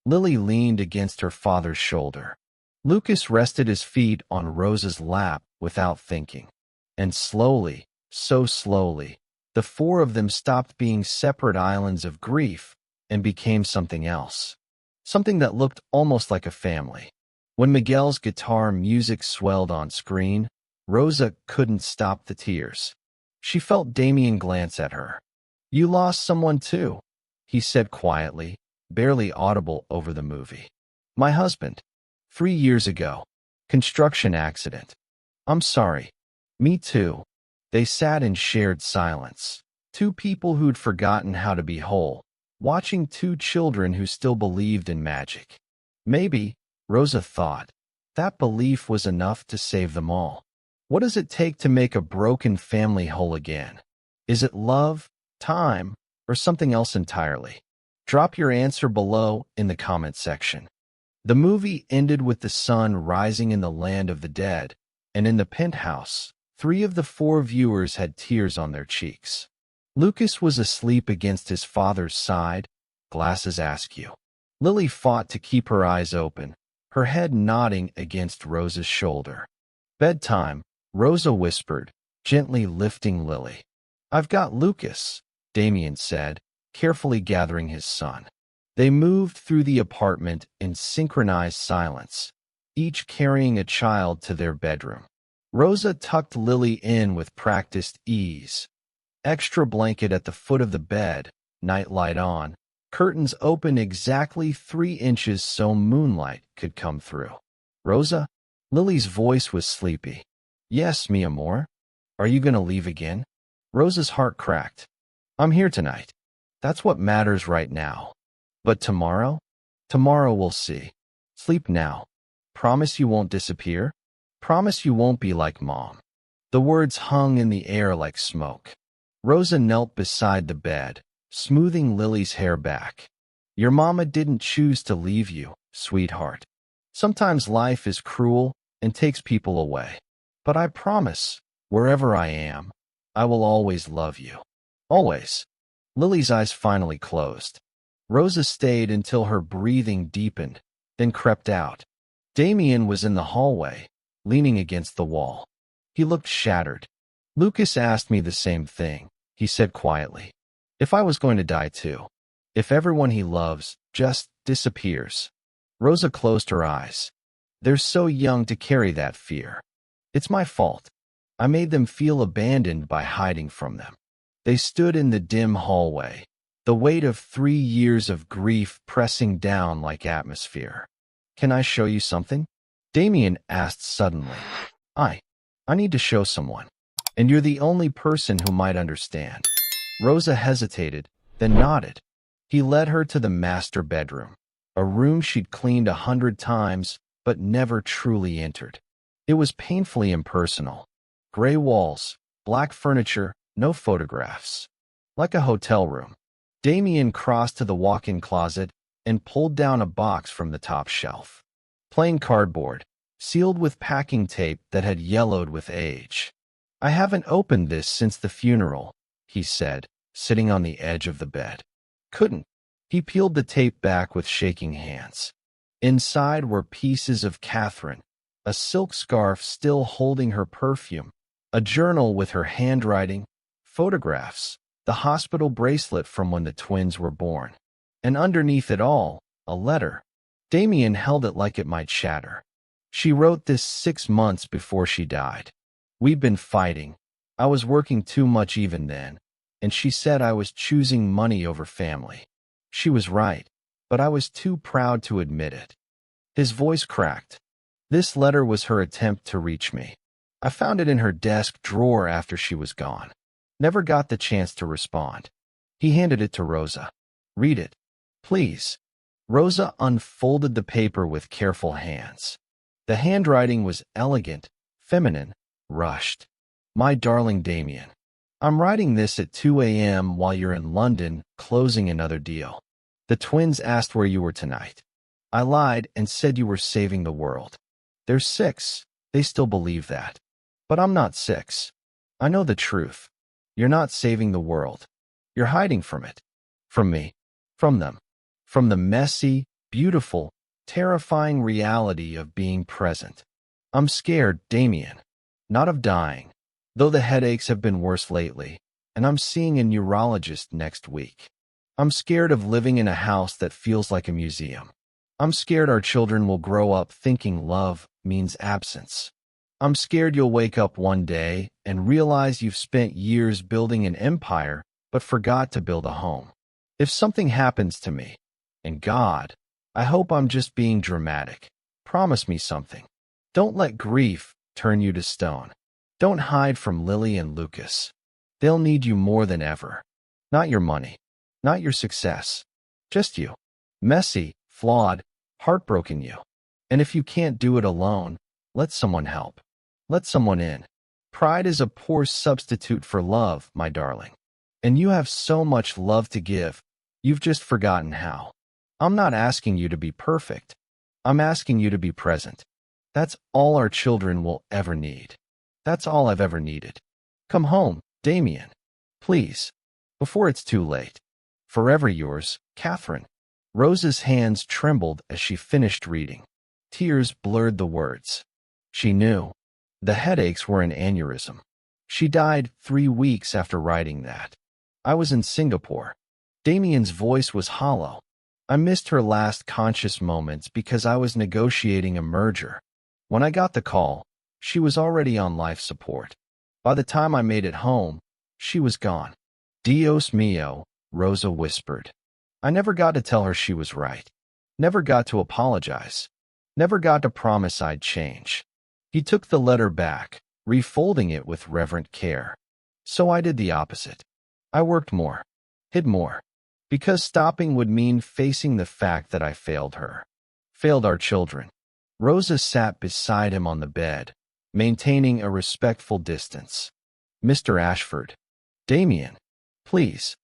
Lily leaned against her father's shoulder. Lucas rested his feet on Rosa's lap without thinking. And slowly, so slowly, the 4 of them stopped being separate islands of grief and became something else. Something that looked almost like a family. When Miguel's guitar music swelled on screen, Rosa couldn't stop the tears. She felt Damien glance at her. You lost someone too, he said quietly, barely audible over the movie. My husband. 3 years ago. Construction accident. I'm sorry. Me too. They sat in shared silence. 2 people who'd forgotten how to be whole, watching 2 children who still believed in magic. Maybe, Rosa thought, that belief was enough to save them all. What does it take to make a broken family whole again? Is it love, time, or something else entirely? Drop your answer below in the comment section. The movie ended with the sun rising in the land of the dead, and in the penthouse, 3 of the 4 viewers had tears on their cheeks. Lucas was asleep against his father's side, glasses askew. Lily fought to keep her eyes open, her head nodding against Rosa's shoulder. Bedtime, Rosa whispered, gently lifting Lily. I've got Lucas, Damien said, carefully gathering his son. They moved through the apartment in synchronized silence, each carrying a child to their bedroom. Rosa tucked Lily in with practiced ease. Extra blanket at the foot of the bed, nightlight on, curtains open exactly 3 inches so moonlight could come through. Rosa? Lily's voice was sleepy. Yes, mi amor. Are you gonna leave again? Rosa's heart cracked. I'm here tonight. That's what matters right now. But tomorrow? Tomorrow we'll see. Sleep now. Promise you won't disappear? Promise you won't be like Mom. The words hung in the air like smoke. Rosa knelt beside the bed, smoothing Lily's hair back. Your mama didn't choose to leave you, sweetheart. Sometimes life is cruel and takes people away. But I promise, wherever I am, I will always love you. Always. Lily's eyes finally closed. Rosa stayed until her breathing deepened, then crept out. Damien was in the hallway, leaning against the wall. He looked shattered. Lucas asked me the same thing, he said quietly. If I was going to die too. If everyone he loves just disappears. Rosa closed her eyes. They're so young to carry that fear. It's my fault. I made them feel abandoned by hiding from them. They stood in the dim hallway, the weight of 3 years of grief pressing down like atmosphere. Can I show you something? Damien asked suddenly. I need to show someone. And you're the only person who might understand. Rosa hesitated, then nodded. He led her to the master bedroom, a room she'd cleaned 100 times, but never truly entered. It was painfully impersonal. Gray walls, black furniture, no photographs. Like a hotel room. Damien crossed to the walk-in closet and pulled down a box from the top shelf. Plain cardboard, sealed with packing tape that had yellowed with age. I haven't opened this since the funeral, he said, sitting on the edge of the bed. Couldn't. He peeled the tape back with shaking hands. Inside were pieces of Catherine, a silk scarf still holding her perfume, a journal with her handwriting, photographs, the hospital bracelet from when the twins were born. And underneath it all, a letter. Damien held it like it might shatter. She wrote this 6 months before she died. We've been fighting. I was working too much even then, and she said I was choosing money over family. She was right, but I was too proud to admit it. His voice cracked. This letter was her attempt to reach me. I found it in her desk drawer after she was gone. Never got the chance to respond. He handed it to Rosa. Read it, please. Rosa unfolded the paper with careful hands. The handwriting was elegant, feminine, rushed. My darling Damien, I'm writing this at 2 a.m. while you're in London closing another deal. The twins asked where you were tonight. I lied and said you were saving the world. They're 6. They still believe that. But I'm not 6. I know the truth. You're not saving the world. You're hiding from it. From me. From them. From the messy, beautiful, terrifying reality of being present. I'm scared, Damien. Not of dying, though the headaches have been worse lately, and I'm seeing a neurologist next week. I'm scared of living in a house that feels like a museum. I'm scared our children will grow up thinking love means absence. I'm scared you'll wake up one day and realize you've spent years building an empire but forgot to build a home. If something happens to me, and God, I hope I'm just being dramatic. Promise me something. Don't let grief turn you to stone. Don't hide from Lily and Lucas. They'll need you more than ever. Not your money. Not your success. Just you. Messy, flawed, heartbroken you. And if you can't do it alone, let someone help. Let someone in. Pride is a poor substitute for love, my darling. And you have so much love to give, you've just forgotten how. I'm not asking you to be perfect. I'm asking you to be present. That's all our children will ever need. That's all I've ever needed. Come home, Damien. Please. Before it's too late. Forever yours, Catherine. Rosa's hands trembled as she finished reading. Tears blurred the words. She knew. The headaches were an aneurysm. She died 3 weeks after writing that. I was in Singapore. Damien's voice was hollow. I missed her last conscious moments because I was negotiating a merger. When I got the call, she was already on life support. By the time I made it home, she was gone. Dios mío, Rosa whispered. I never got to tell her she was right. Never got to apologize. Never got to promise I'd change. He took the letter back, refolding it with reverent care. So I did the opposite. I worked more. Hid more. Because stopping would mean facing the fact that I failed her. Failed our children. Rosa sat beside him on the bed, maintaining a respectful distance. Mr. Ashford. Damien. Please.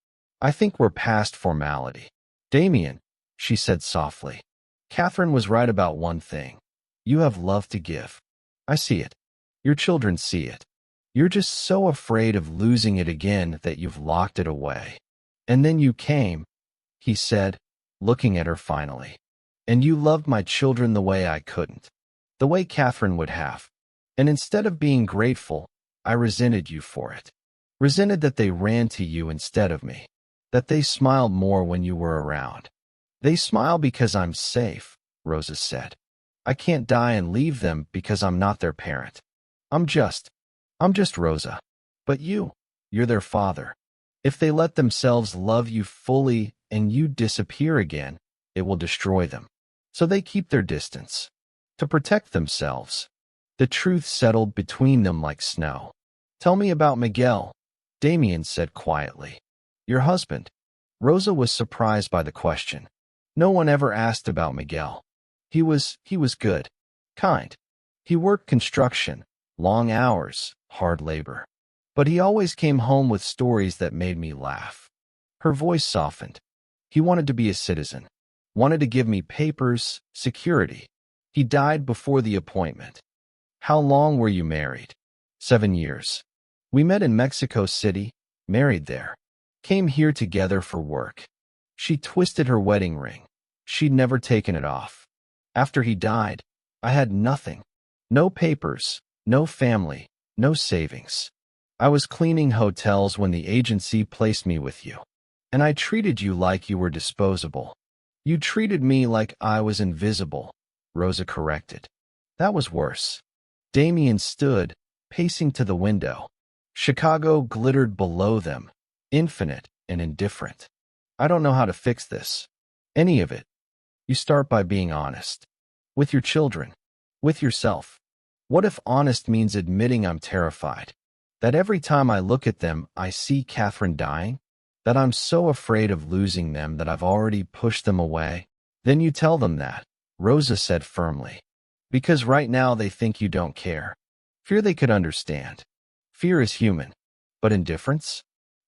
I think we're past formality. Damien, she said softly. Catherine was right about one thing. You have love to give. I see it. Your children see it. You're just so afraid of losing it again that you've locked it away. And then you came, he said, looking at her finally. And you loved my children the way I couldn't. The way Catherine would have. And instead of being grateful, I resented you for it. Resented that they ran to you instead of me. That they smiled more when you were around. They smile because I'm safe, Rosa said. I can't die and leave them because I'm not their parent. I'm just Rosa. But you're their father. If they let themselves love you fully and you disappear again, it will destroy them. So they keep their distance. To protect themselves. The truth settled between them like snow. Tell me about Miguel, Damien said quietly. Your husband. Rosa was surprised by the question. No one ever asked about Miguel. He was good. Kind. He worked construction, long hours, hard labor. But he always came home with stories that made me laugh. Her voice softened. He wanted to be a citizen. Wanted to give me papers, security. He died before the appointment. How long were you married? 7 years. We met in Mexico City, married there. Came here together for work. She twisted her wedding ring. She'd never taken it off. After he died, I had nothing. No papers, no family, no savings. I was cleaning hotels when the agency placed me with you. And I treated you like you were disposable. You treated me like I was invisible, Rosa corrected. That was worse. Damien stood, pacing to the window. Chicago glittered below them, infinite and indifferent. I don't know how to fix this. Any of it. You start by being honest. With your children. With yourself. What if honest means admitting I'm terrified? That every time I look at them, I see Catherine dying? That I'm so afraid of losing them that I've already pushed them away? Then you tell them that, Rosa said firmly. Because right now they think you don't care. Fear they could understand. Fear is human. But indifference?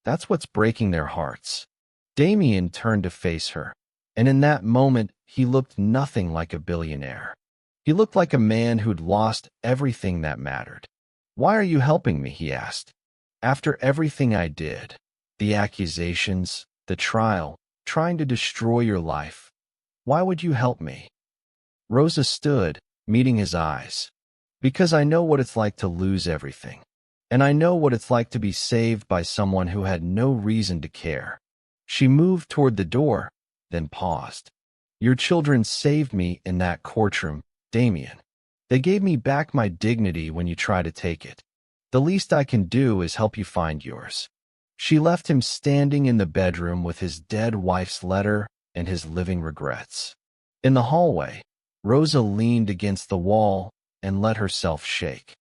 That's what's breaking their hearts. Damien turned to face her. And in that moment, he looked nothing like a billionaire. He looked like a man who'd lost everything that mattered. Why are you helping me? He asked. After everything I did, the accusations, the trial, trying to destroy your life, why would you help me? Rosa stood, meeting his eyes. Because I know what it's like to lose everything. And I know what it's like to be saved by someone who had no reason to care. She moved toward the door, then paused. Your children saved me in that courtroom, Damien. They gave me back my dignity when you try to take it. The least I can do is help you find yours. She left him standing in the bedroom with his dead wife's letter and his living regrets. In the hallway, Rosa leaned against the wall and let herself shake.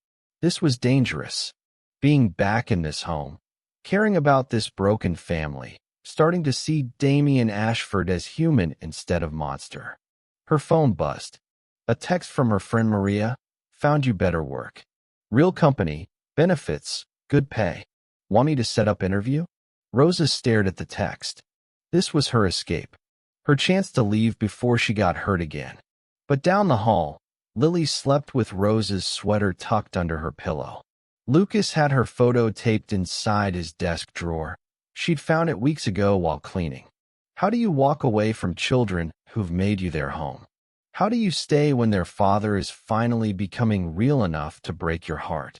This was dangerous. Being back in this home, caring about this broken family, starting to see Damien Ashford as human instead of monster. Her phone buzzed. A text from her friend Maria. Found you better work. Real company, benefits, good pay. Want me to set up interview? Rosa stared at the text. This was her escape. Her chance to leave before she got hurt again. But down the hall, Lily slept with Rosa's sweater tucked under her pillow. Lucas had her photo taped inside his desk drawer. She'd found it weeks ago while cleaning. How do you walk away from children who've made you their home? How do you stay when their father is finally becoming real enough to break your heart?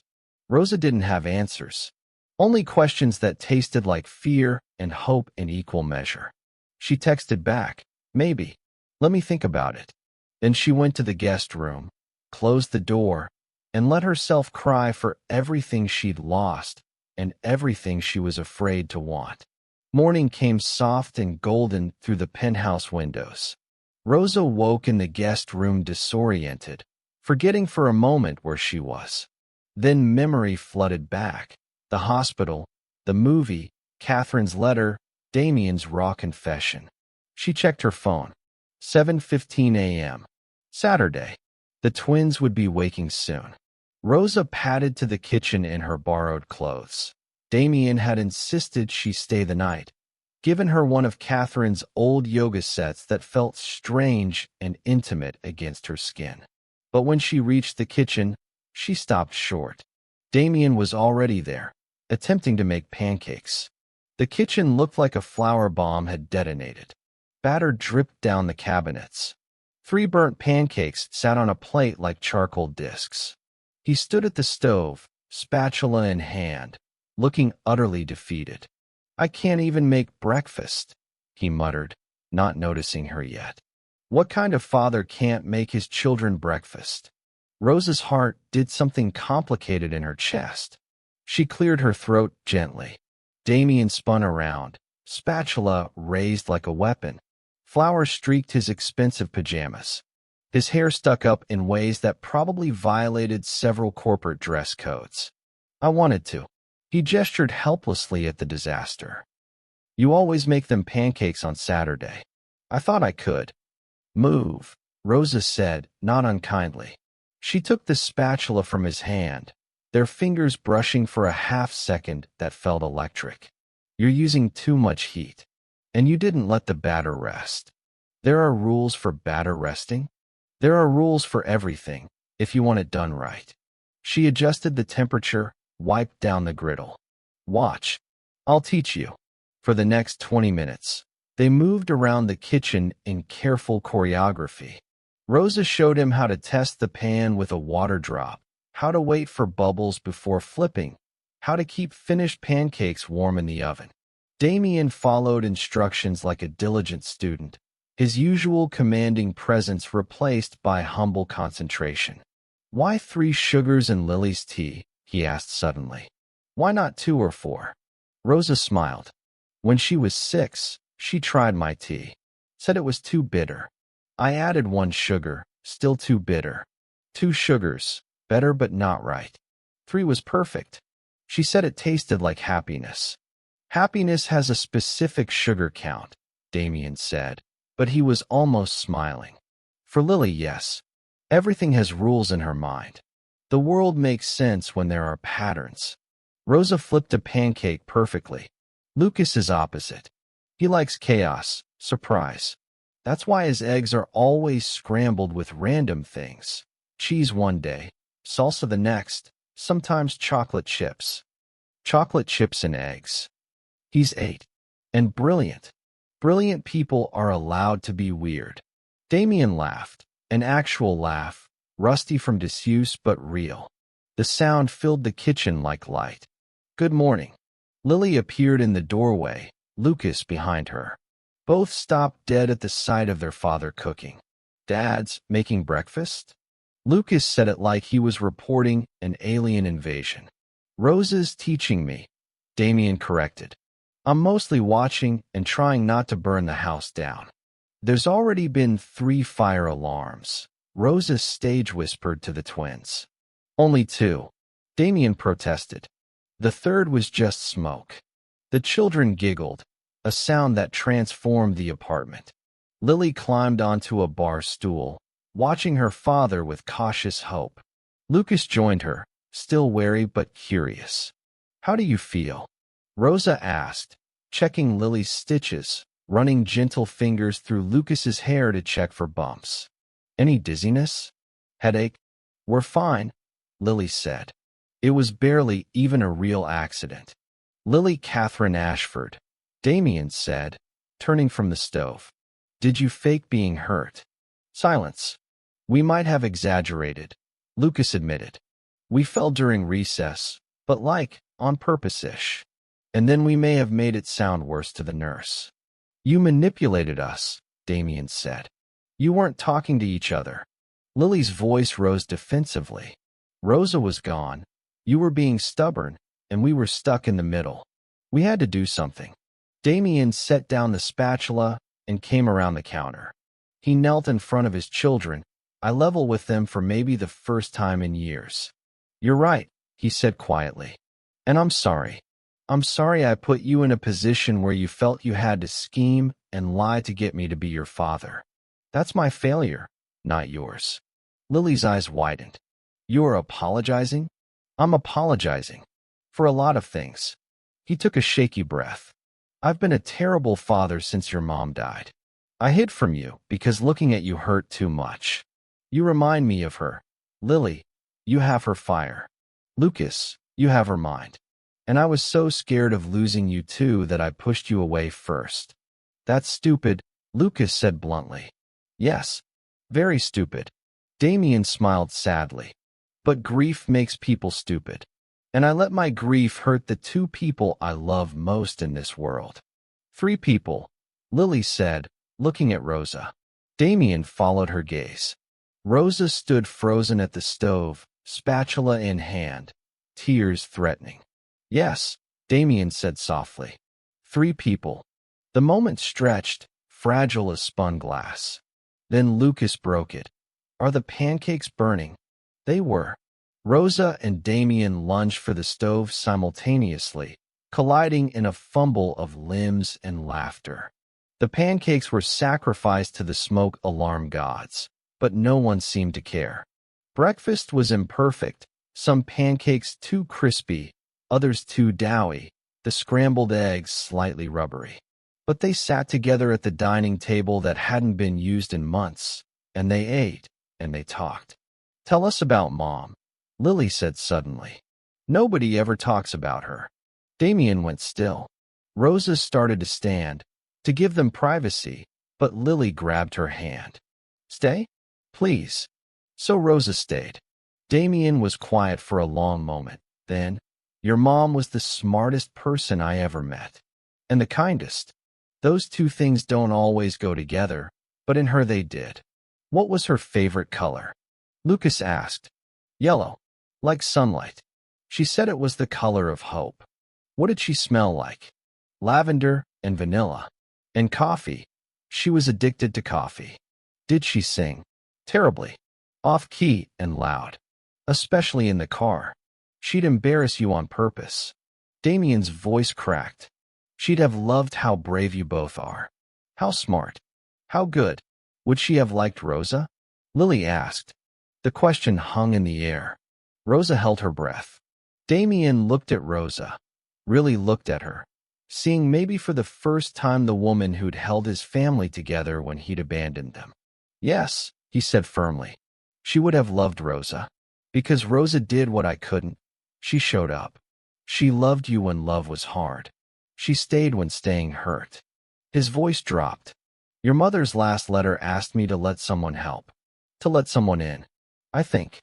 Rosa didn't have answers. Only questions that tasted like fear and hope in equal measure. She texted back, maybe. Let me think about it. Then she went to the guest room, closed the door, and let herself cry for everything she'd lost and everything she was afraid to want. Morning came soft and golden through the penthouse windows. Rosa woke in the guest room disoriented, forgetting for a moment where she was. Then memory flooded back. The hospital, the movie, Catherine's letter, Damien's raw confession. She checked her phone. 7:15 a.m. Saturday. The twins would be waking soon. Rosa padded to the kitchen in her borrowed clothes. Damien had insisted she stay the night, given her one of Catherine's old yoga sets that felt strange and intimate against her skin. But when she reached the kitchen, she stopped short. Damien was already there, attempting to make pancakes. The kitchen looked like a flour bomb had detonated. Batter dripped down the cabinets. 3 burnt pancakes sat on a plate like charcoal discs. He stood at the stove, spatula in hand, looking utterly defeated. I can't even make breakfast, he muttered, not noticing her yet. What kind of father can't make his children breakfast? Rosa's heart did something complicated in her chest. She cleared her throat gently. Damien spun around, spatula raised like a weapon. Flour streaked his expensive pajamas. His hair stuck up in ways that probably violated several corporate dress codes. I wanted to. He gestured helplessly at the disaster. You always make them pancakes on Saturday. I thought I could. Move, Rosa said, not unkindly. She took the spatula from his hand, their fingers brushing for a half-second that felt electric. You're using too much heat, and you didn't let the batter rest. There are rules for batter resting. There are rules for everything, if you want it done right. She adjusted the temperature, wiped down the griddle. Watch. I'll teach you. For the next 20 minutes, they moved around the kitchen in careful choreography. Rosa showed him how to test the pan with a water drop, how to wait for bubbles before flipping, how to keep finished pancakes warm in the oven. Damien followed instructions like a diligent student, his usual commanding presence replaced by humble concentration. Why 3 sugars in Lily's tea? He asked suddenly. Why not 2 or 4? Rosa smiled. When she was 6, she tried my tea. Said it was too bitter. I added 1 sugar, still too bitter. 2 sugars, better but not right. 3 was perfect. She said it tasted like happiness. Happiness has a specific sugar count, Damien said, but he was almost smiling. For Lily, yes. Everything has rules in her mind. The world makes sense when there are patterns. Rosa flipped a pancake perfectly. Lucas is opposite. He likes chaos, surprise. That's why his eggs are always scrambled with random things. Cheese one day, salsa the next, sometimes chocolate chips. Chocolate chips and eggs. He's 8. And brilliant. Brilliant people are allowed to be weird. Damien laughed, an actual laugh, rusty from disuse but real. The sound filled the kitchen like light. Good morning. Lily appeared in the doorway, Lucas behind her. Both stopped dead at the sight of their father cooking. Dad's making breakfast? Lucas said it like he was reporting an alien invasion. Rosa's teaching me, Damien corrected. I'm mostly watching and trying not to burn the house down. There's already been 3 fire alarms, Rosa stage whispered to the twins. Only 2, Damien protested. The 3rd was just smoke. The children giggled, a sound that transformed the apartment. Lily climbed onto a bar stool, watching her father with cautious hope. Lucas joined her, still wary but curious. How do you feel? Rosa asked, checking Lily's stitches, running gentle fingers through Lucas's hair to check for bumps. Any dizziness? Headache? We're fine, Lily said. It was barely even a real accident. Lily Catherine Ashford, Damien said, turning from the stove. Did you fake being hurt? Silence. We might have exaggerated, Lucas admitted. We fell during recess, but on purpose-ish. And then we may have made it sound worse to the nurse. You manipulated us, Damien said. You weren't talking to each other. Lily's voice rose defensively. Rosa was gone. You were being stubborn, and we were stuck in the middle. We had to do something. Damien set down the spatula and came around the counter. He knelt in front of his children, eye level with them for maybe the first time in years. You're right, he said quietly. And I'm sorry. I'm sorry I put you in a position where you felt you had to scheme and lie to get me to be your father. That's my failure, not yours. Lily's eyes widened. You're apologizing? I'm apologizing. For a lot of things. He took a shaky breath. I've been a terrible father since your mom died. I hid from you because looking at you hurt too much. You remind me of her. Lily, you have her fire. Lucas, you have her mind. And I was so scared of losing you too that I pushed you away first. That's stupid, Lucas said bluntly. Yes, very stupid. Damien smiled sadly. But grief makes people stupid. And I let my grief hurt the 2 people I love most in this world. 3 people, Lily said, looking at Rosa. Damien followed her gaze. Rosa stood frozen at the stove, spatula in hand, tears threatening. Yes, Damien said softly. 3 people. The moment stretched, fragile as spun glass. Then Lucas broke it. Are the pancakes burning? They were. Rosa and Damien lunged for the stove simultaneously, colliding in a fumble of limbs and laughter. The pancakes were sacrificed to the smoke alarm gods, but no one seemed to care. Breakfast was imperfect, some pancakes too crispy, others too doughy, the scrambled eggs slightly rubbery. But they sat together at the dining table that hadn't been used in months, and they ate, and they talked. Tell us about Mom, Lily said suddenly. Nobody ever talks about her. Damien went still. Rosa started to stand, to give them privacy, but Lily grabbed her hand. Stay? Please. So Rosa stayed. Damien was quiet for a long moment. Then, your mom was the smartest person I ever met. And the kindest. Those 2 things don't always go together, but in her they did. What was her favorite color? Lucas asked. Yellow. Like sunlight. She said it was the color of hope. What did she smell like? Lavender and vanilla. And coffee. She was addicted to coffee. Did she sing? Terribly. Off-key and loud. Especially in the car. She'd embarrass you on purpose. Damien's voice cracked. She'd have loved how brave you both are. How smart. How good. Would she have liked Rosa? Lily asked. The question hung in the air. Rosa held her breath. Damien looked at Rosa. Really looked at her. Seeing maybe for the first time the woman who'd held his family together when he'd abandoned them. Yes, he said firmly. She would have loved Rosa. Because Rosa did what I couldn't. She showed up. She loved you when love was hard. She stayed when staying hurt. His voice dropped. Your mother's last letter asked me to let someone help. To let someone in. I think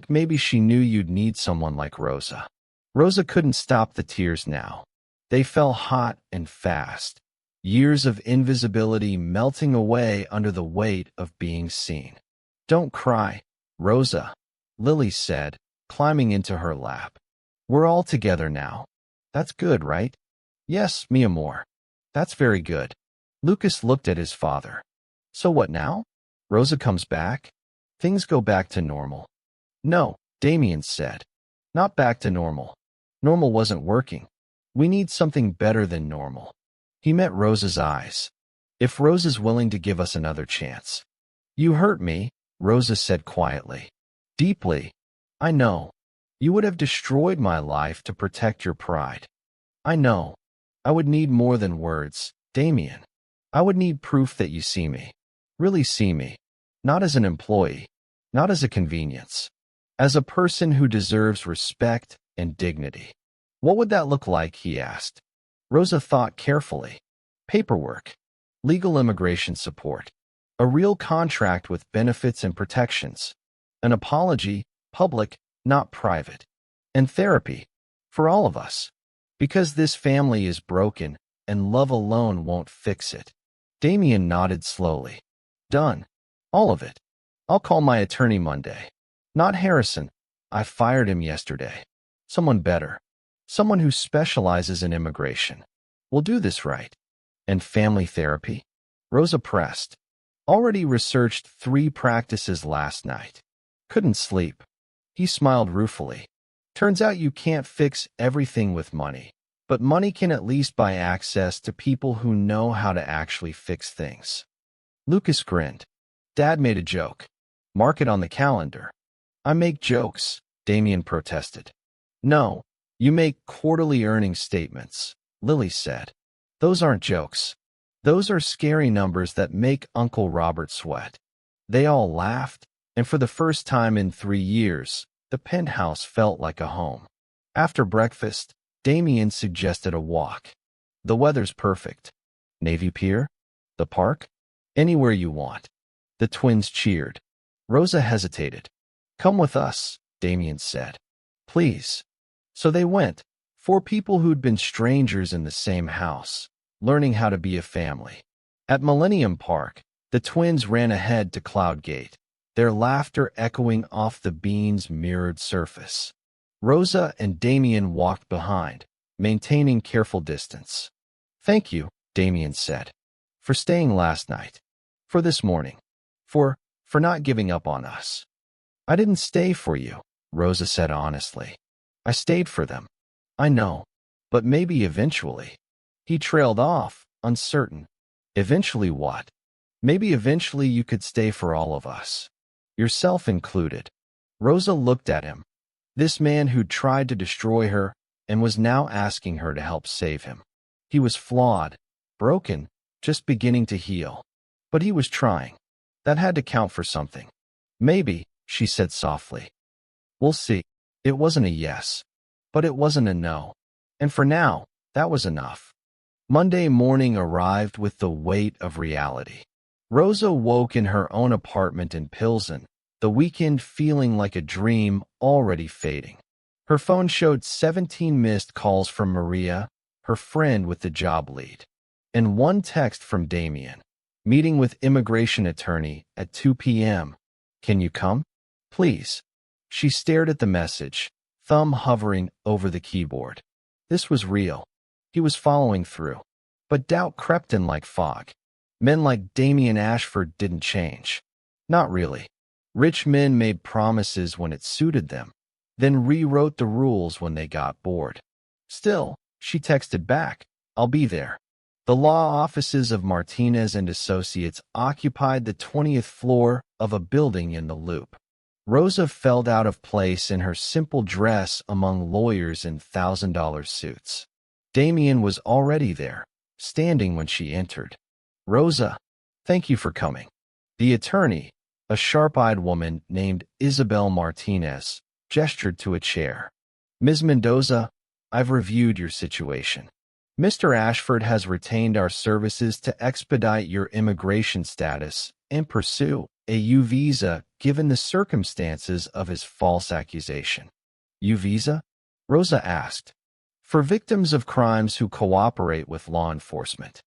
maybe she knew you'd need someone like Rosa. Rosa couldn't stop the tears now. They fell hot and fast. Years of invisibility melting away under the weight of being seen. Don't cry, Rosa, Lily said, climbing into her lap. We're all together now. That's good, right? Yes, mi amor. That's very good. Lucas looked at his father. So what now? Rosa comes back? Things go back to normal. No, Damien said. Not back to normal. Normal wasn't working. We need something better than normal. He met Rosa's eyes. If Rosa's willing to give us another chance. You hurt me, Rosa said quietly. Deeply. I know. You would have destroyed my life to protect your pride. I know. I would need more than words, Damien. I would need proof that you see me. Really see me. Not as an employee. Not as a convenience. As a person who deserves respect and dignity. What would that look like, he asked. Rosa thought carefully. Paperwork. Legal immigration support. A real contract with benefits and protections. An apology, public, not private. And therapy. For all of us. Because this family is broken, and love alone won't fix it. Damien nodded slowly. Done. All of it. I'll call my attorney Monday. Not Harrison. I fired him yesterday. Someone better. Someone who specializes in immigration. We'll do this right. And family therapy? Rosa pressed. Already researched 3 practices last night. Couldn't sleep. He smiled ruefully. Turns out you can't fix everything with money. But money can at least buy access to people who know how to actually fix things. Lucas grinned. Dad made a joke. Mark it on the calendar. I make jokes, Damien protested. No, you make quarterly earnings statements, Lily said. Those aren't jokes. Those are scary numbers that make Uncle Robert sweat. They all laughed, and for the first time in 3 years, the penthouse felt like a home. After breakfast, Damien suggested a walk. The weather's perfect. Navy Pier? The park? Anywhere you want. The twins cheered. Rosa hesitated. Come with us, Damien said. Please. So they went, 4 people who'd been strangers in the same house, learning how to be a family. At Millennium Park, The twins ran ahead to Cloudgate, their laughter echoing off the bean's mirrored surface. Rosa and Damien walked behind, maintaining careful distance. "Thank you," Damien said, "for staying last night. For this morning. For not giving up on us." "I didn't stay for you," Rosa said honestly. "I stayed for them. I know. But maybe eventually." He trailed off, uncertain. "Eventually what?" "Maybe eventually you could stay for all of us. Yourself included." Rosa looked at him. This man who'd tried to destroy her and was now asking her to help save him. He was flawed, broken, just beginning to heal. But he was trying. That had to count for something. "Maybe," she said softly. "We'll see." It wasn't a yes, but it wasn't a no. And for now, that was enough. Monday morning arrived with the weight of reality. Rosa woke in her own apartment in Pilsen, the weekend feeling like a dream already fading. Her phone showed 17 missed calls from Maria, her friend with the job lead, and one text from Damien. "Meeting with immigration attorney at 2 p.m. Can you come? Please." She stared at the message, thumb hovering over the keyboard. This was real. He was following through. But doubt crept in like fog. Men like Damien Ashford didn't change. Not really. Rich men made promises when it suited them, then rewrote the rules when they got bored. Still, she texted back, "I'll be there." The law offices of Martinez and Associates occupied the 20th floor of a building in the Loop. Rosa felt out of place in her simple dress among lawyers in $1,000 suits. Damien was already there, standing when she entered. "Rosa, thank you for coming." The attorney, a sharp-eyed woman named Isabel Martinez, gestured to a chair. "Ms. Mendoza, I've reviewed your situation. Mr. Ashford has retained our services to expedite your immigration status and pursue a U visa given the circumstances of his false accusation." "U visa?" Rosa asked. "For victims of crimes who cooperate with law enforcement.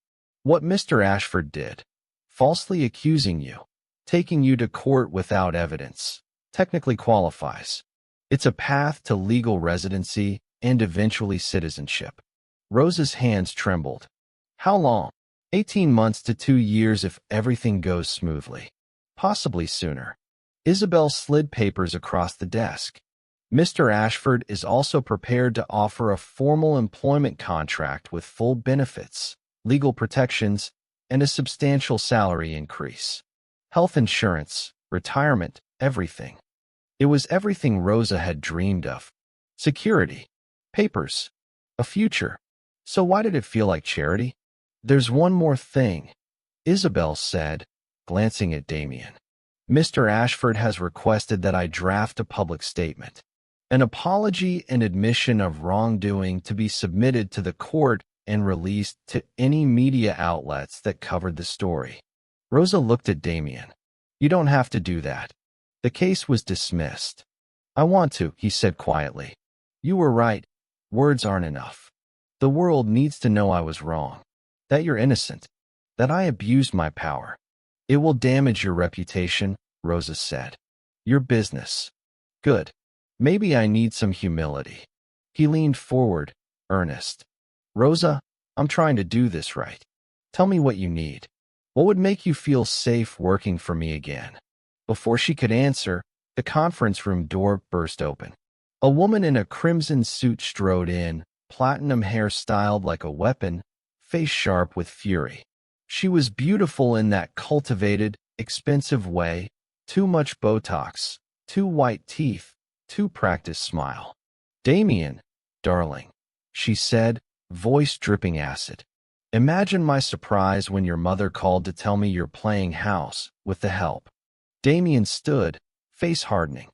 What Mr. Ashford did, falsely accusing you, taking you to court without evidence, technically qualifies. It's a path to legal residency and eventually citizenship." Rosa's hands trembled. "How long?" 18 months to 2 years if everything goes smoothly. Possibly sooner. Isabel slid papers across the desk. "Mr. Ashford is also prepared to offer a formal employment contract with full benefits, legal protections, and a substantial salary increase. Health insurance, retirement, everything." It was everything Rosa had dreamed of. Security, papers, a future. So why did it feel like charity? "There's one more thing," Isabel said, glancing at Damien. "Mr. Ashford has requested that I draft a public statement. An apology and admission of wrongdoing to be submitted to the court and released to any media outlets that covered the story." Rosa looked at Damien. "You don't have to do that. The case was dismissed." "I want to," he said quietly. "You were right. Words aren't enough. The world needs to know I was wrong, that you're innocent, that I abused my power. It will damage your reputation," Rosa said. "Your business. Good. Maybe I need some humility." He leaned forward, earnest. "Rosa, I'm trying to do this right. Tell me what you need. What would make you feel safe working for me again?" Before she could answer, the conference room door burst open. A woman in a crimson suit strode in, platinum hair styled like a weapon, face sharp with fury. She was beautiful in that cultivated, expensive way, too much Botox, too white teeth, too practiced smile. "Damien, darling," she said, voice dripping acid. "Imagine my surprise when your mother called to tell me you're playing house with the help." Damien stood, face hardening.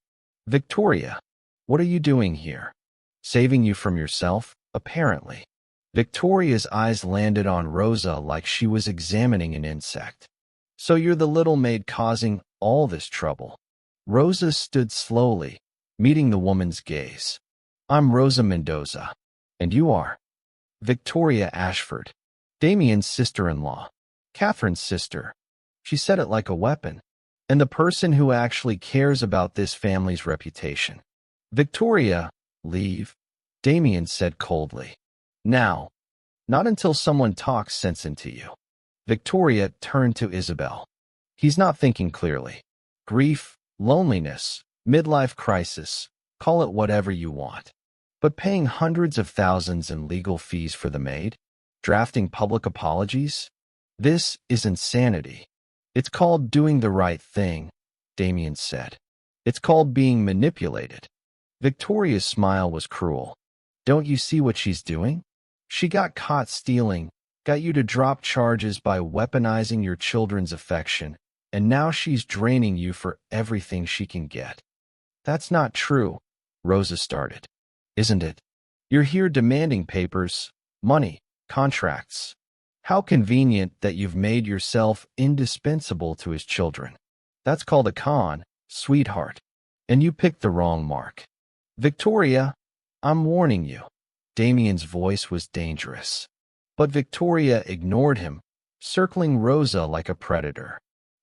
"Victoria, what are you doing here?" "Saving you from yourself, apparently." Victoria's eyes landed on Rosa like she was examining an insect. "So you're the little maid causing all this trouble." Rosa stood slowly, meeting the woman's gaze. "I'm Rosa Mendoza. And you are?" "Victoria Ashford. Damien's sister-in-law. Catherine's sister." She said it like a weapon. And the person who actually cares about this family's reputation. Victoria, leave, Damien said coldly. Now, not until someone talks sense into you. Victoria turned to Isabel. He's not thinking clearly. Grief, loneliness, midlife crisis, call it whatever you want. But paying hundreds of thousands in legal fees for the maid? Drafting public apologies? This is insanity. It's called doing the right thing, Damien said. It's called being manipulated. Victoria's smile was cruel. Don't you see what she's doing? She got caught stealing, got you to drop charges by weaponizing your children's affection, and now she's draining you for everything she can get. That's not true, Rosa started. Isn't it? You're here demanding papers, money, contracts. How convenient that you've made yourself indispensable to his children. That's called a con, sweetheart. And you picked the wrong mark. Victoria, I'm warning you. Damien's voice was dangerous. But Victoria ignored him, circling Rosa like a predator.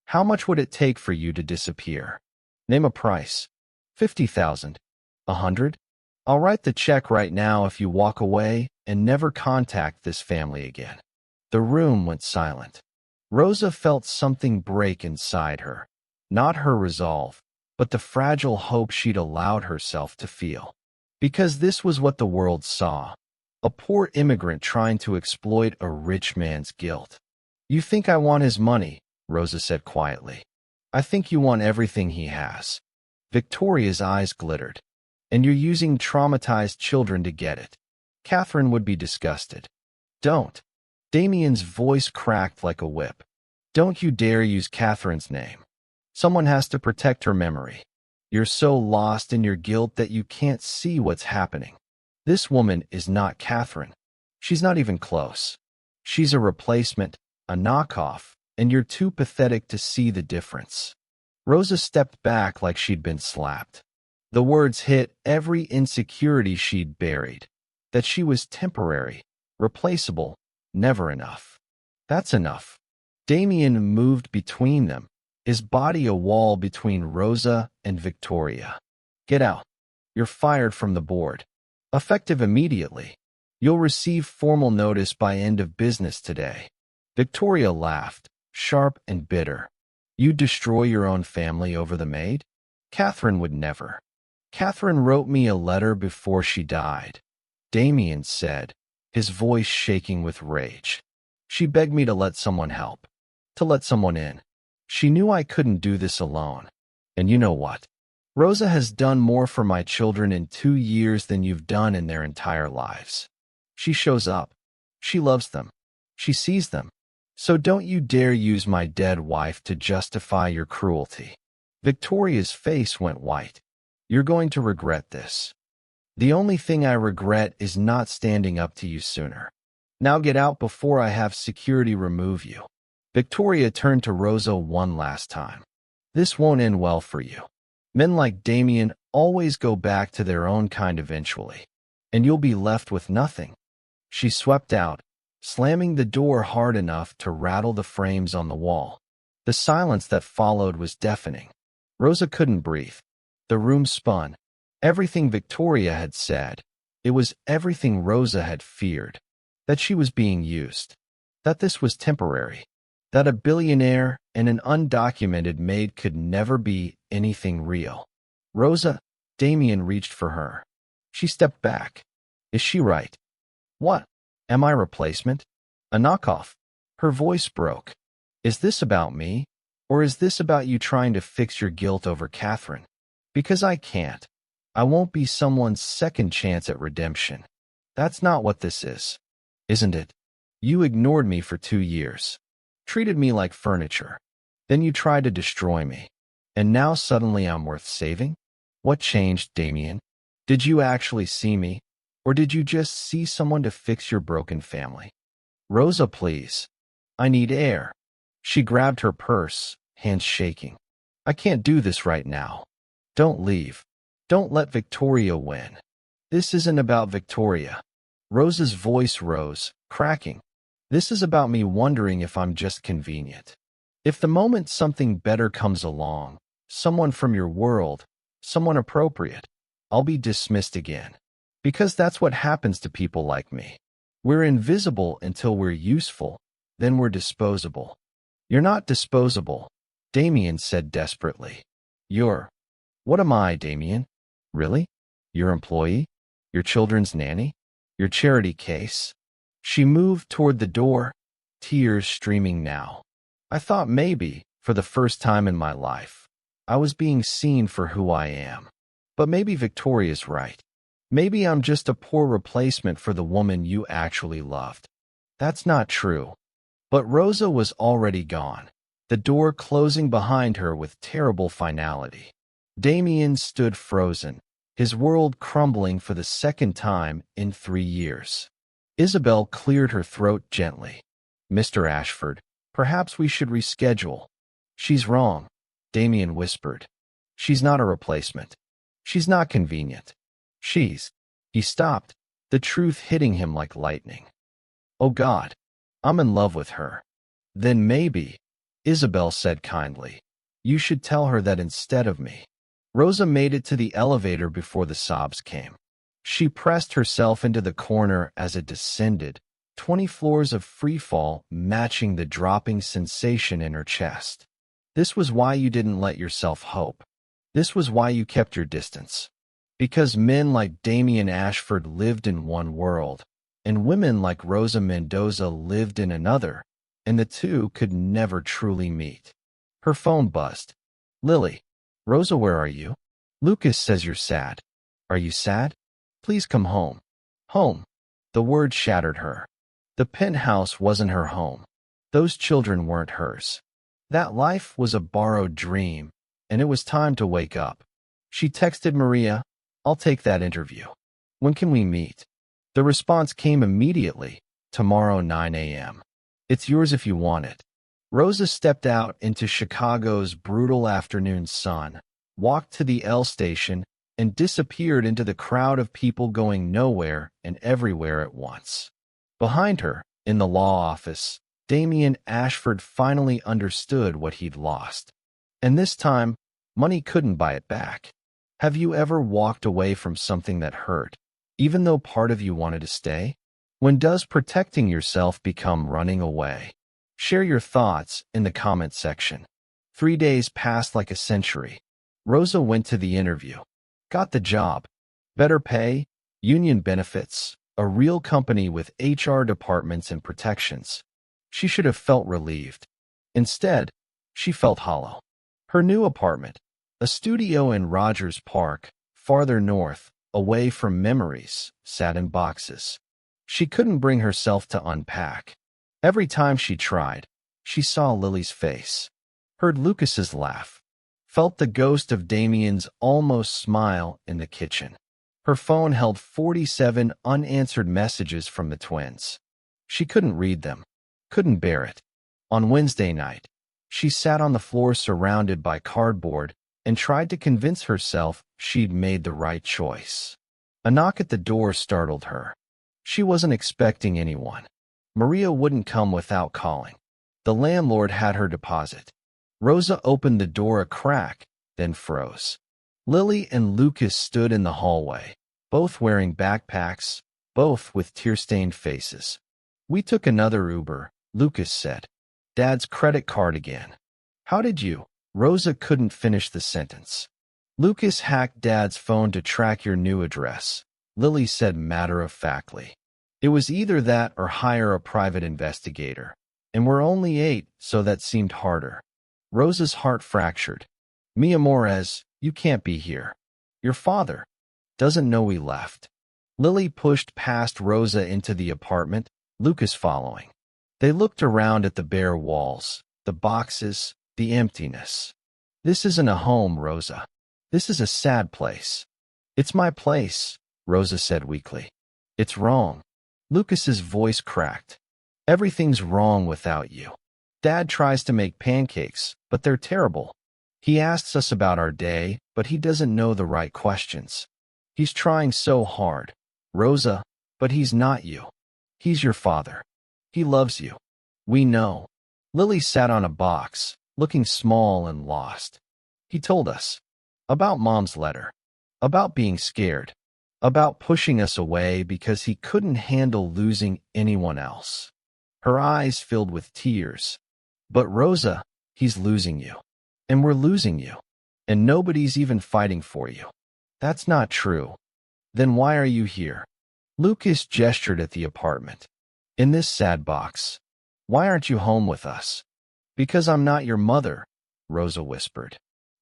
How much would it take for you to disappear? Name a price. 50,000. 100? I'll write the check right now if you walk away and never contact this family again. The room went silent. Rosa felt something break inside her. Not her resolve, but the fragile hope she'd allowed herself to feel. Because this was what the world saw. A poor immigrant trying to exploit a rich man's guilt. You think I want his money, Rosa said quietly. I think you want everything he has. Victoria's eyes glittered. And you're using traumatized children to get it. Catherine would be disgusted. Don't. Damien's voice cracked like a whip. Don't you dare use Catherine's name. Someone has to protect her memory. You're so lost in your guilt that you can't see what's happening. This woman is not Catherine. She's not even close. She's a replacement, a knockoff, and you're too pathetic to see the difference. Rosa stepped back like she'd been slapped. The words hit every insecurity she'd buried. That she was temporary, replaceable, never enough. That's enough. Damien moved between them, his body a wall between Rosa and Victoria. Get out. You're fired from the board. Effective immediately. You'll receive formal notice by end of business today. Victoria laughed, sharp and bitter. You'd destroy your own family over the maid? Catherine would never. Catherine wrote me a letter before she died. Damien said, his voice shaking with rage. She begged me to let someone help, to let someone in. She knew I couldn't do this alone. And you know what? Rosa has done more for my children in 2 years than you've done in their entire lives. She shows up. She loves them. She sees them. So don't you dare use my dead wife to justify your cruelty. Victoria's face went white. You're going to regret this. The only thing I regret is not standing up to you sooner. Now get out before I have security remove you. Victoria turned to Rosa one last time. This won't end well for you. Men like Damien always go back to their own kind eventually, and you'll be left with nothing. She swept out, slamming the door hard enough to rattle the frames on the wall. The silence that followed was deafening. Rosa couldn't breathe. The room spun. Everything Victoria had said. It was everything Rosa had feared. That she was being used. That this was temporary. That a billionaire and an undocumented maid could never be anything real. Rosa, Damien reached for her. She stepped back. Is she right? What? Am I a replacement? A knockoff? Her voice broke. Is this about me? Or is this about you trying to fix your guilt over Catherine? Because I can't. I won't be someone's second chance at redemption. That's not what this is. Isn't it? You ignored me for 2 years. Treated me like furniture. Then you tried to destroy me. And now suddenly I'm worth saving? What changed, Damien? Did you actually see me? Or did you just see someone to fix your broken family? Rosa, please. I need air. She grabbed her purse, hands shaking. I can't do this right now. Don't leave. Don't let Victoria win. This isn't about Victoria. Rosa's voice rose, cracking. This is about me wondering if I'm just convenient. If the moment something better comes along, someone from your world, someone appropriate, I'll be dismissed again. Because that's what happens to people like me. We're invisible until we're useful, then we're disposable. You're not disposable, Damien said desperately. What am I, Damien? Really? Your employee? Your children's nanny? Your charity case? She moved toward the door, tears streaming now. I thought maybe, for the first time in my life, I was being seen for who I am. But maybe Victoria's right. Maybe I'm just a poor replacement for the woman you actually loved. That's not true. But Rosa was already gone, the door closing behind her with terrible finality. Damien stood frozen, his world crumbling for the second time in 3 years. Isabel cleared her throat gently. Mr. Ashford, perhaps we should reschedule. She's wrong, Damien whispered. She's not a replacement. She's not convenient. He stopped, the truth hitting him like lightning. Oh God, I'm in love with her. Then maybe, Isabel said kindly, you should tell her that instead of me. Rosa made it to the elevator before the sobs came. She pressed herself into the corner as it descended, 20 floors of freefall matching the dropping sensation in her chest. This was why you didn't let yourself hope. This was why you kept your distance. Because men like Damien Ashford lived in one world, and women like Rosa Mendoza lived in another, and the two could never truly meet. Her phone buzzed. Lily. Rosa, where are you? Lucas says you're sad. Are you sad? Please come home. Home. The word shattered her. The penthouse wasn't her home. Those children weren't hers. That life was a borrowed dream, and it was time to wake up. She texted Maria, I'll take that interview. When can we meet? The response came immediately, tomorrow 9 a.m. It's yours if you want it. Rosa stepped out into Chicago's brutal afternoon sun, walked to the L station, and disappeared into the crowd of people going nowhere and everywhere at once. Behind her, in the law office, Damien Ashford finally understood what he'd lost. And this time, money couldn't buy it back. Have you ever walked away from something that hurt, even though part of you wanted to stay? When does protecting yourself become running away? Share your thoughts in the comment section. 3 days passed like a century. Rosa went to the interview. Got the job. Better pay, union benefits, a real company with HR departments and protections. She should have felt relieved. Instead, she felt hollow. Her new apartment, a studio in Rogers Park, farther north, away from memories, sat in boxes. She couldn't bring herself to unpack. Every time she tried, she saw Lily's face, heard Lucas's laugh, felt the ghost of Damien's almost smile in the kitchen. Her phone held 47 unanswered messages from the twins. She couldn't read them, couldn't bear it. On Wednesday night, she sat on the floor surrounded by cardboard and tried to convince herself she'd made the right choice. A knock at the door startled her. She wasn't expecting anyone. Maria wouldn't come without calling. The landlord had her deposit. Rosa opened the door a crack, then froze. Lily and Lucas stood in the hallway, both wearing backpacks, both with tear-stained faces. We took another Uber, Lucas said. Dad's credit card again. How did you? Rosa couldn't finish the sentence. Lucas hacked Dad's phone to track your new address, Lily said matter-of-factly. It was either that or hire a private investigator. And we're only 8, so that seemed harder. Rosa's heart fractured. Mi amores, you can't be here. Your father doesn't know we left. Lily pushed past Rosa into the apartment, Lucas following. They looked around at the bare walls, the boxes, the emptiness. This isn't a home, Rosa. This is a sad place. It's my place, Rosa said weakly. It's wrong. Lucas's voice cracked. Everything's wrong without you. Dad tries to make pancakes, but they're terrible. He asks us about our day, but he doesn't know the right questions. He's trying so hard, Rosa, but he's not you. He's your father. He loves you. We know. Lily sat on a box, looking small and lost. He told us about Mom's letter, about being scared, about pushing us away because he couldn't handle losing anyone else. Her eyes filled with tears. But Rosa, he's losing you. And we're losing you. And nobody's even fighting for you. That's not true. Then why are you here? Lucas gestured at the apartment. In this sad box. Why aren't you home with us? Because I'm not your mother, Rosa whispered.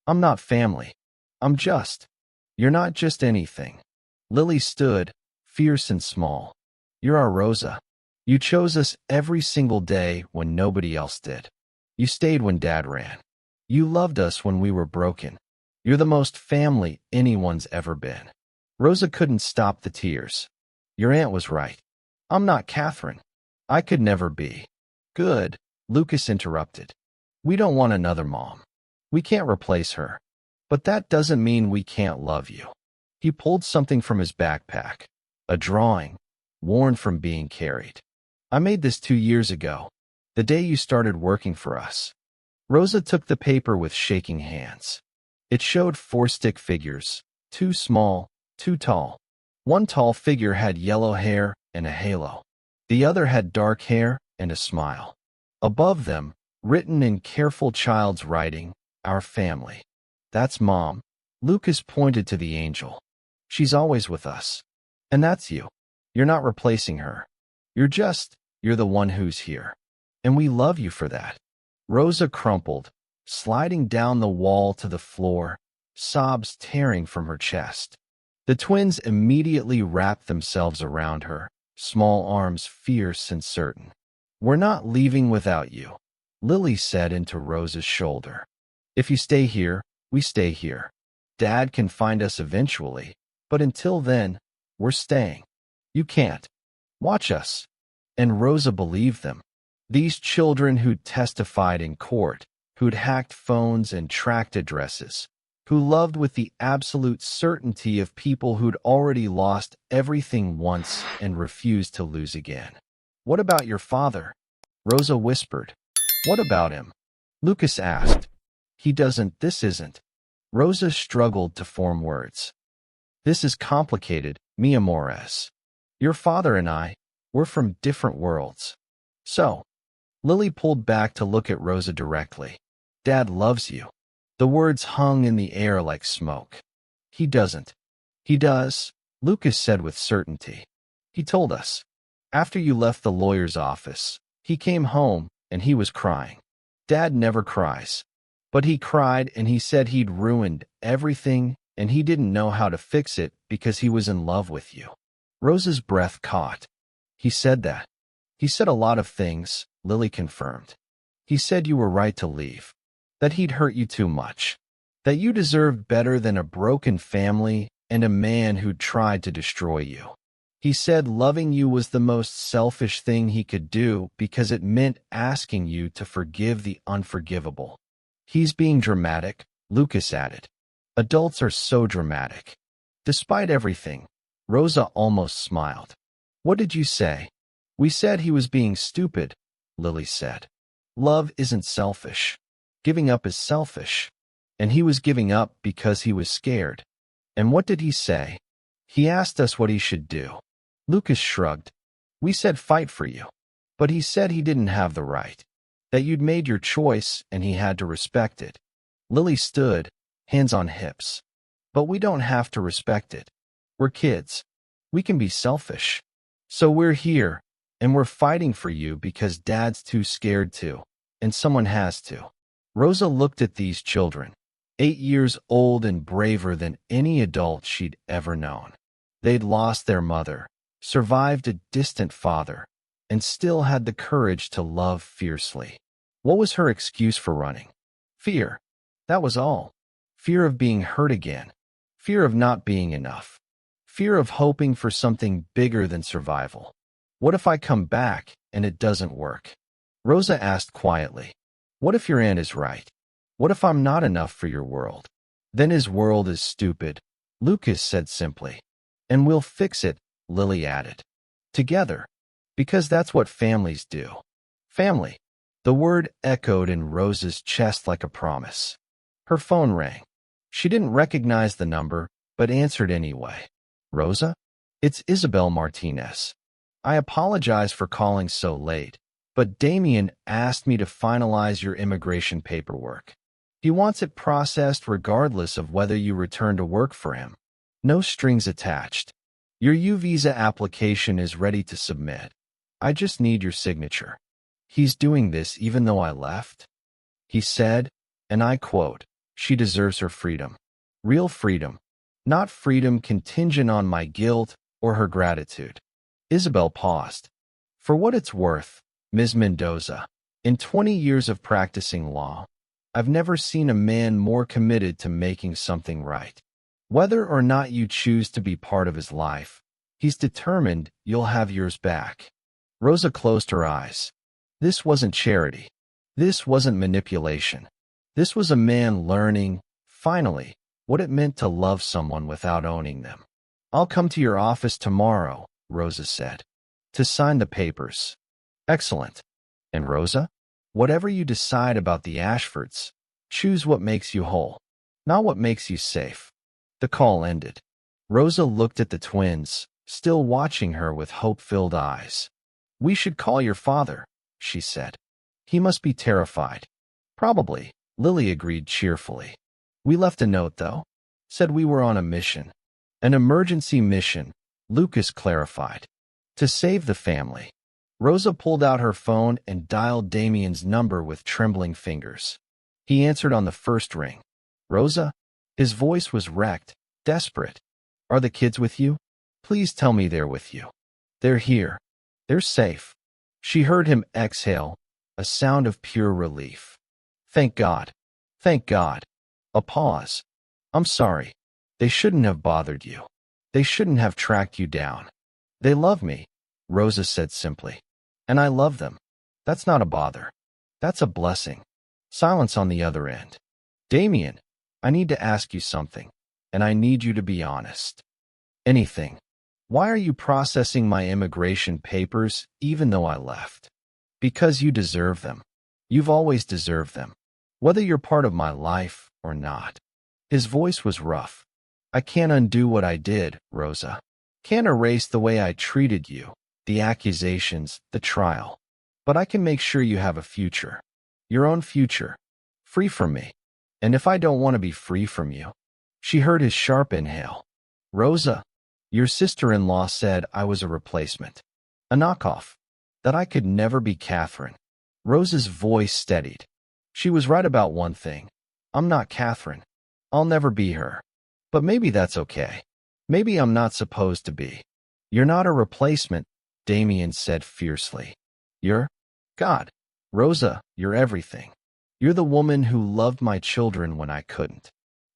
I'm not family. I'm just. You're not just anything. Lily stood, fierce and small. You're our Rosa. You chose us every single day when nobody else did. You stayed when Dad ran. You loved us when we were broken. You're the most family anyone's ever been. Rosa couldn't stop the tears. Your aunt was right. I'm not Catherine. I could never be. Good, Lucas interrupted. We don't want another mom. We can't replace her. But that doesn't mean we can't love you. He pulled something from his backpack. A drawing, worn from being carried. I made this 2 years ago, the day you started working for us. Rosa took the paper with shaking hands. It showed 4 stick figures, 2 small, 2 tall. One tall figure had yellow hair and a halo. The other had dark hair and a smile. Above them, written in careful child's writing, our family. That's Mom. Lucas pointed to the angel. She's always with us. And that's you. You're not replacing her. You're the one who's here. And we love you for that. Rosa crumpled, sliding down the wall to the floor, sobs tearing from her chest. The twins immediately wrapped themselves around her, small arms fierce and certain. We're not leaving without you, Lily said into Rosa's shoulder. If you stay here, we stay here. Dad can find us eventually, but until then, we're staying. You can't. Watch us. And Rosa believed them. These children who'd testified in court, who'd hacked phones and tracked addresses, who loved with the absolute certainty of people who'd already lost everything once and refused to lose again. What about your father? Rosa whispered. What about him? Lucas asked. This isn't. Rosa struggled to form words. This is complicated, mi amores. Your father and I, we're from different worlds. So, Lily pulled back to look at Rosa directly. Dad loves you. The words hung in the air like smoke. He doesn't. He does, Lucas said with certainty. He told us. After you left the lawyer's office, he came home and he was crying. Dad never cries. But he cried and he said he'd ruined everything and he didn't know how to fix it because he was in love with you. Rosa's breath caught. He said that. He said a lot of things, Lily confirmed. He said you were right to leave. That he'd hurt you too much. That you deserved better than a broken family and a man who'd tried to destroy you. He said loving you was the most selfish thing he could do because it meant asking you to forgive the unforgivable. He's being dramatic, Lucas added. Adults are so dramatic. Despite everything, Rosa almost smiled. What did you say? We said he was being stupid, Lily said. Love isn't selfish. Giving up is selfish. And he was giving up because he was scared. And what did he say? He asked us what he should do. Lucas shrugged. We said fight for you. But he said he didn't have the right. That you'd made your choice and he had to respect it. Lily stood, hands on hips. But we don't have to respect it. We're kids. We can be selfish. So we're here, and we're fighting for you because Dad's too scared to, and someone has to. Rosa looked at these children, 8 years old and braver than any adult she'd ever known. They'd lost their mother, survived a distant father, and still had the courage to love fiercely. What was her excuse for running? Fear. That was all. Fear of being hurt again. Fear of not being enough. Fear of hoping for something bigger than survival. What if I come back and it doesn't work? Rosa asked quietly. What if your aunt is right? What if I'm not enough for your world? Then his world is stupid, Lucas said simply. And we'll fix it, Lily added. Together. Because that's what families do. Family. The word echoed in Rosa's chest like a promise. Her phone rang. She didn't recognize the number, but answered anyway. Rosa? It's Isabel Martinez. I apologize for calling so late, but Damien asked me to finalize your immigration paperwork. He wants it processed regardless of whether you return to work for him. No strings attached. Your U-visa application is ready to submit. I just need your signature. He's doing this even though I left? He said, and I quote, "She deserves her freedom. Real freedom. Not freedom contingent on my guilt or her gratitude." Isabel paused. For what it's worth, Ms. Mendoza, in 20 years of practicing law, I've never seen a man more committed to making something right. Whether or not you choose to be part of his life, he's determined you'll have yours back. Rosa closed her eyes. This wasn't charity. This wasn't manipulation. This was a man learning, finally, what it meant to love someone without owning them. I'll come to your office tomorrow, Rosa said, to sign the papers. Excellent. And Rosa, whatever you decide about the Ashfords, choose what makes you whole, not what makes you safe. The call ended. Rosa looked at the twins, still watching her with hope-filled eyes. We should call your father, she said. He must be terrified. Probably, Lily agreed cheerfully. We left a note, though. Said we were on a mission. An emergency mission, Lucas clarified. To save the family. Rosa pulled out her phone and dialed Damien's number with trembling fingers. He answered on the first ring. Rosa? His voice was wrecked, desperate. Are the kids with you? Please tell me they're with you. They're here. They're safe. She heard him exhale, a sound of pure relief. Thank God. Thank God. A pause. I'm sorry. They shouldn't have bothered you. They shouldn't have tracked you down. They love me, Rosa said simply. And I love them. That's not a bother. That's a blessing. Silence on the other end. Damien, I need to ask you something, and I need you to be honest. Anything. Why are you processing my immigration papers even though I left? Because you deserve them. You've always deserved them, whether you're part of my life or not. His voice was rough. I can't undo what I did, Rosa. Can't erase the way I treated you, the accusations, the trial. But I can make sure you have a future. Your own future. Free from me. And if I don't want to be free from you. She heard his sharp inhale. Rosa, your sister-in-law said I was a replacement. A knockoff. That I could never be Catherine. Rosa's voice steadied. She was right about one thing. I'm not Catherine. I'll never be her. But maybe that's okay. Maybe I'm not supposed to be. You're not a replacement, Damien said fiercely. You're God. Rosa, you're everything. You're the woman who loved my children when I couldn't.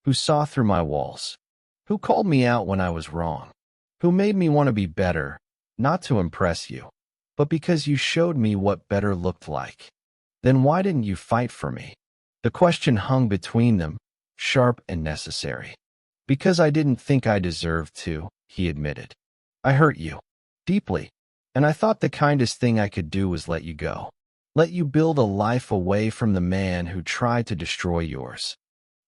Who saw through my walls. Who called me out when I was wrong. Who made me want to be better, not to impress you, but because you showed me what better looked like. Then why didn't you fight for me? The question hung between them, sharp and necessary. Because I didn't think I deserved to, he admitted. I hurt you. Deeply. And I thought the kindest thing I could do was let you go. Let you build a life away from the man who tried to destroy yours.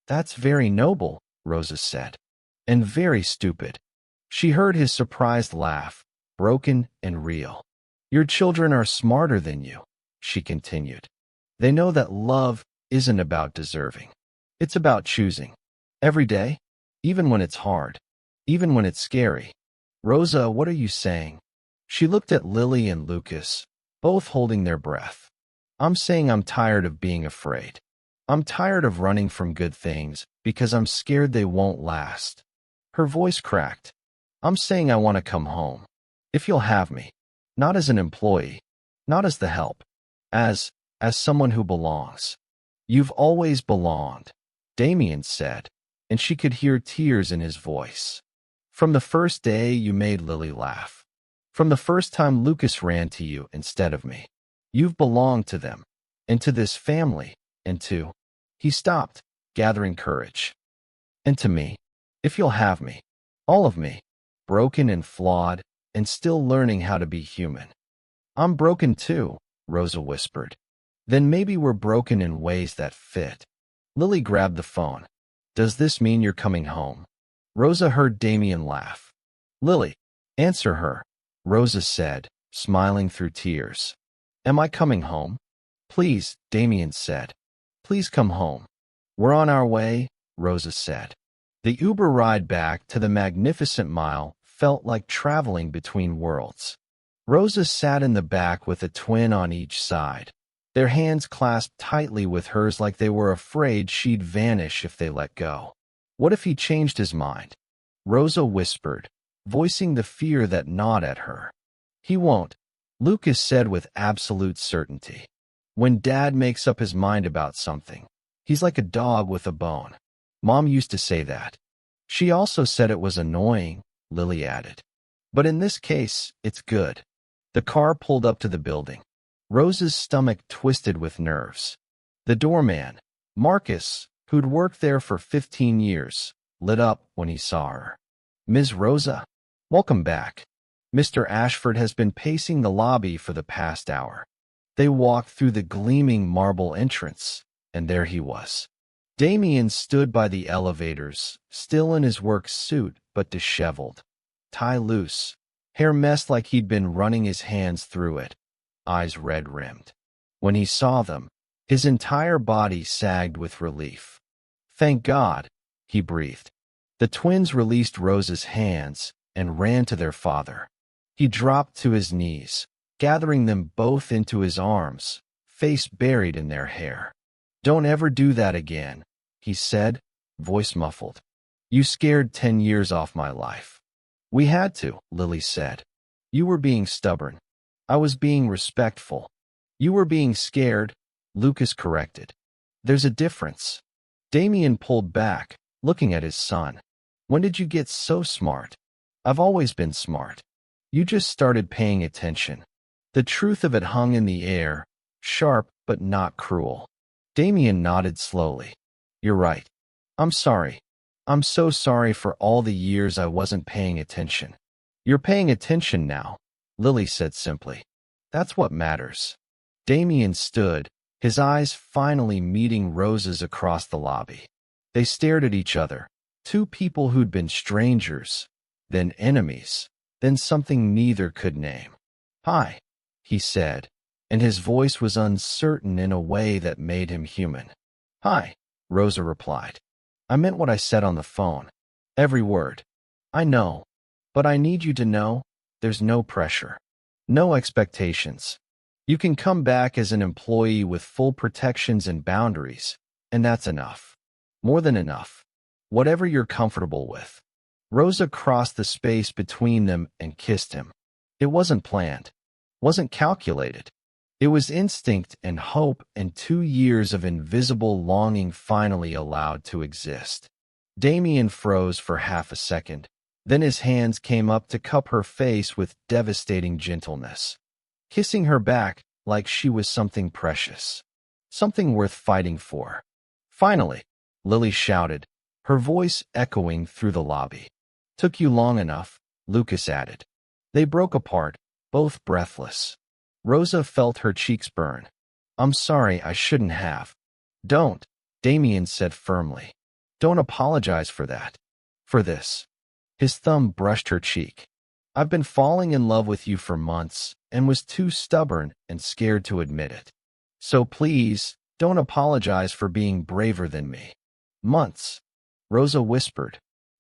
That's very noble, Rosa said. And very stupid. She heard his surprised laugh, broken and real. Your children are smarter than you, she continued. They know that love isn't about deserving. It's about choosing. Every day, even when it's hard, even when it's scary. Rosa, what are you saying? She looked at Lily and Lucas, both holding their breath. I'm saying I'm tired of being afraid. I'm tired of running from good things because I'm scared they won't last. Her voice cracked. I'm saying I want to come home. If you'll have me. Not as an employee. Not as the help. As someone who belongs. You've always belonged, Damien said, and she could hear tears in his voice. From the first day you made Lily laugh. From the first time Lucas ran to you instead of me. You've belonged to them, and to this family, and to... He stopped, gathering courage. And to me, if you'll have me. All of me. Broken and flawed, and still learning how to be human. I'm broken too, Rosa whispered. Then maybe we're broken in ways that fit. Lily grabbed the phone. Does this mean you're coming home? Rosa heard Damien laugh. Lily, answer her, Rosa said, smiling through tears. Am I coming home? Please, Damien said. Please come home. We're on our way, Rosa said. The Uber ride back to the Magnificent Mile felt like traveling between worlds. Rosa sat in the back with a twin on each side, their hands clasped tightly with hers like they were afraid she'd vanish if they let go. What if he changed his mind? Rosa whispered, voicing the fear that gnawed at her. He won't, Lucas said with absolute certainty. When Dad makes up his mind about something, he's like a dog with a bone. Mom used to say that. She also said it was annoying, Lily added. But in this case, it's good. The car pulled up to the building. Rosa's stomach twisted with nerves. The doorman, Marcus, who'd worked there for 15 years, lit up when he saw her. Ms. Rosa, welcome back. Mr. Ashford has been pacing the lobby for the past hour. They walked through the gleaming marble entrance, and there he was. Damien stood by the elevators, still in his work suit but disheveled. Tie loose, hair messed like he'd been running his hands through it, eyes red-rimmed. When he saw them, his entire body sagged with relief. Thank God, he breathed. The twins released Rosa's hands and ran to their father. He dropped to his knees, gathering them both into his arms, face buried in their hair. Don't ever do that again, he said, voice muffled. You scared 10 years off my life. We had to, Lily said. You were being stubborn. I was being respectful. You were being scared, Lucas corrected. There's a difference. Damien pulled back, looking at his son. When did you get so smart? I've always been smart. You just started paying attention. The truth of it hung in the air, sharp but not cruel. Damien nodded slowly. You're right. I'm sorry. I'm so sorry for all the years I wasn't paying attention. You're paying attention now, Lily said simply. That's what matters. Damien stood, his eyes finally meeting Rosa's across the lobby. They stared at each other, two people who'd been strangers, then enemies, then something neither could name. Hi, he said, and his voice was uncertain in a way that made him human. Hi, Rosa replied. I meant what I said on the phone. Every word. I know. But I need you to know, there's no pressure. No expectations. You can come back as an employee with full protections and boundaries, and that's enough. More than enough. Whatever you're comfortable with. Rosa crossed the space between them and kissed him. It wasn't planned. Wasn't calculated. It was instinct and hope and 2 years of invisible longing finally allowed to exist. Damien froze for half a second. Then his hands came up to cup her face with devastating gentleness, kissing her back like she was something precious, something worth fighting for. Finally, Lily shouted, her voice echoing through the lobby. Took you long enough, Lucas added. They broke apart, both breathless. Rosa felt her cheeks burn. I'm sorry, I shouldn't have. Don't, Damien said firmly. Don't apologize for that. For this. His thumb brushed her cheek. I've been falling in love with you for months and was too stubborn and scared to admit it. So please, don't apologize for being braver than me. Months, Rosa whispered.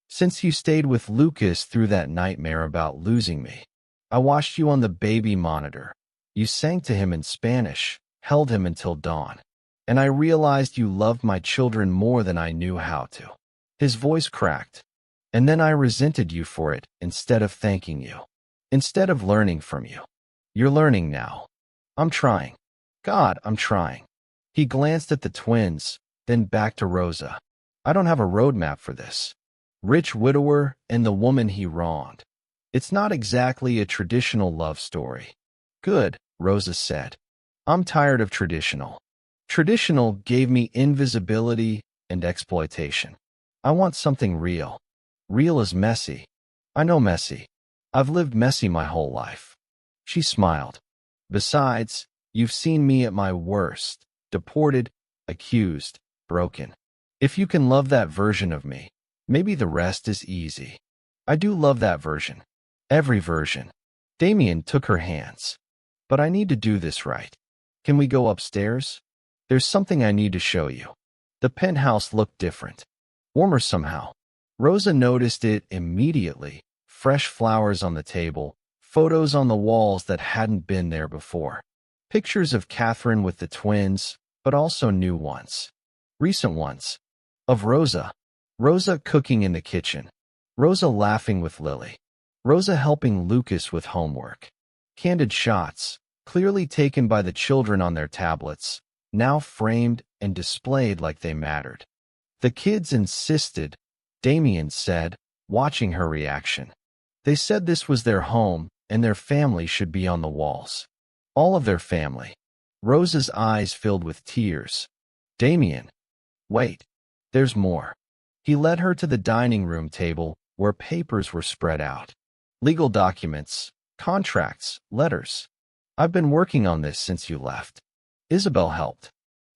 Since you stayed with Lucas through that nightmare about losing me. I watched you on the baby monitor. You sang to him in Spanish, held him until dawn. And I realized you loved my children more than I knew how to. His voice cracked. And then I resented you for it instead of thanking you. Instead of learning from you. You're learning now. I'm trying. God, I'm trying. He glanced at the twins, then back to Rosa. I don't have a roadmap for this. Rich widower and the woman he wronged. It's not exactly a traditional love story. Good, Rosa said. I'm tired of traditional. Traditional gave me invisibility and exploitation. I want something real. Real is messy. I know messy. I've lived messy my whole life. She smiled. Besides, You've seen me at my worst, deported, accused, broken. If you can love that version of me, maybe the rest is easy. I do love that version. Every version. Damien took her hands. But I need to do this right. Can we go upstairs? There's something I need to show you. The penthouse looked different. Warmer somehow. Rosa noticed it immediately. Fresh flowers on the table, photos on the walls that hadn't been there before. Pictures of Catherine with the twins, but also new ones. Recent ones. Of Rosa. Rosa cooking in the kitchen. Rosa laughing with Lily. Rosa helping Lucas with homework. Candid shots, clearly taken by the children on their tablets, now framed and displayed like they mattered. The kids insisted, Damien said, watching her reaction. They said this was their home and their family should be on the walls. All of their family. Rosa's eyes filled with tears. Damien. Wait. There's more. He led her to the dining room table where papers were spread out. Legal documents, contracts, letters. I've been working on this since you left. Isabel helped.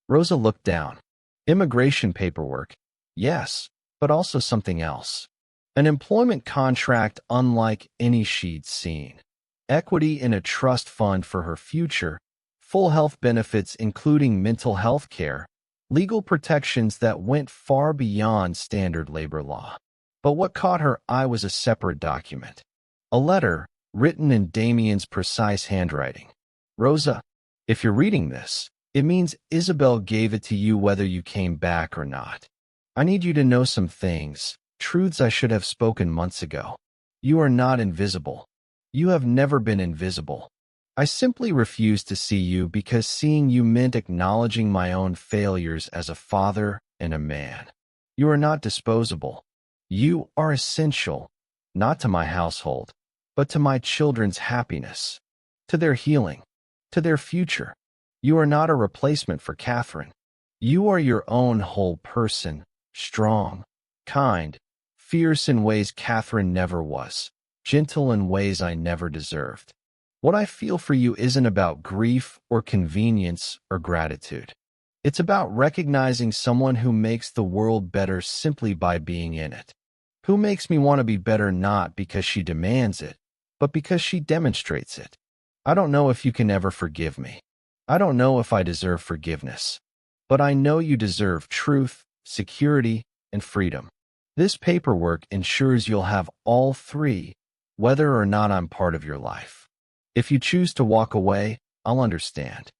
Rosa looked down. Immigration paperwork. Yes, but also something else. An employment contract unlike any she'd seen. Equity in a trust fund for her future. Full health benefits including mental health care. Legal protections that went far beyond standard labor law. But what caught her eye was a separate document. A letter written in Damien's precise handwriting. Rosa, if you're reading this, it means Isabel gave it to you whether you came back or not. I need you to know some things, truths I should have spoken months ago. You are not invisible. You have never been invisible. I simply refuse to see you because seeing you meant acknowledging my own failures as a father and a man. You are not disposable. You are essential, not to my household, but to my children's happiness, to their healing, to their future. You are not a replacement for Catherine. You are your own whole person, strong, kind, fierce in ways Catherine never was, gentle in ways I never deserved. What I feel for you isn't about grief or convenience or gratitude. It's about recognizing someone who makes the world better simply by being in it. Who makes me want to be better not because she demands it, but because she demonstrates it. I don't know if you can ever forgive me. I don't know if I deserve forgiveness. But I know you deserve truth, security, and freedom. This paperwork ensures you'll have all three, whether or not I'm part of your life. If you choose to walk away, I'll understand.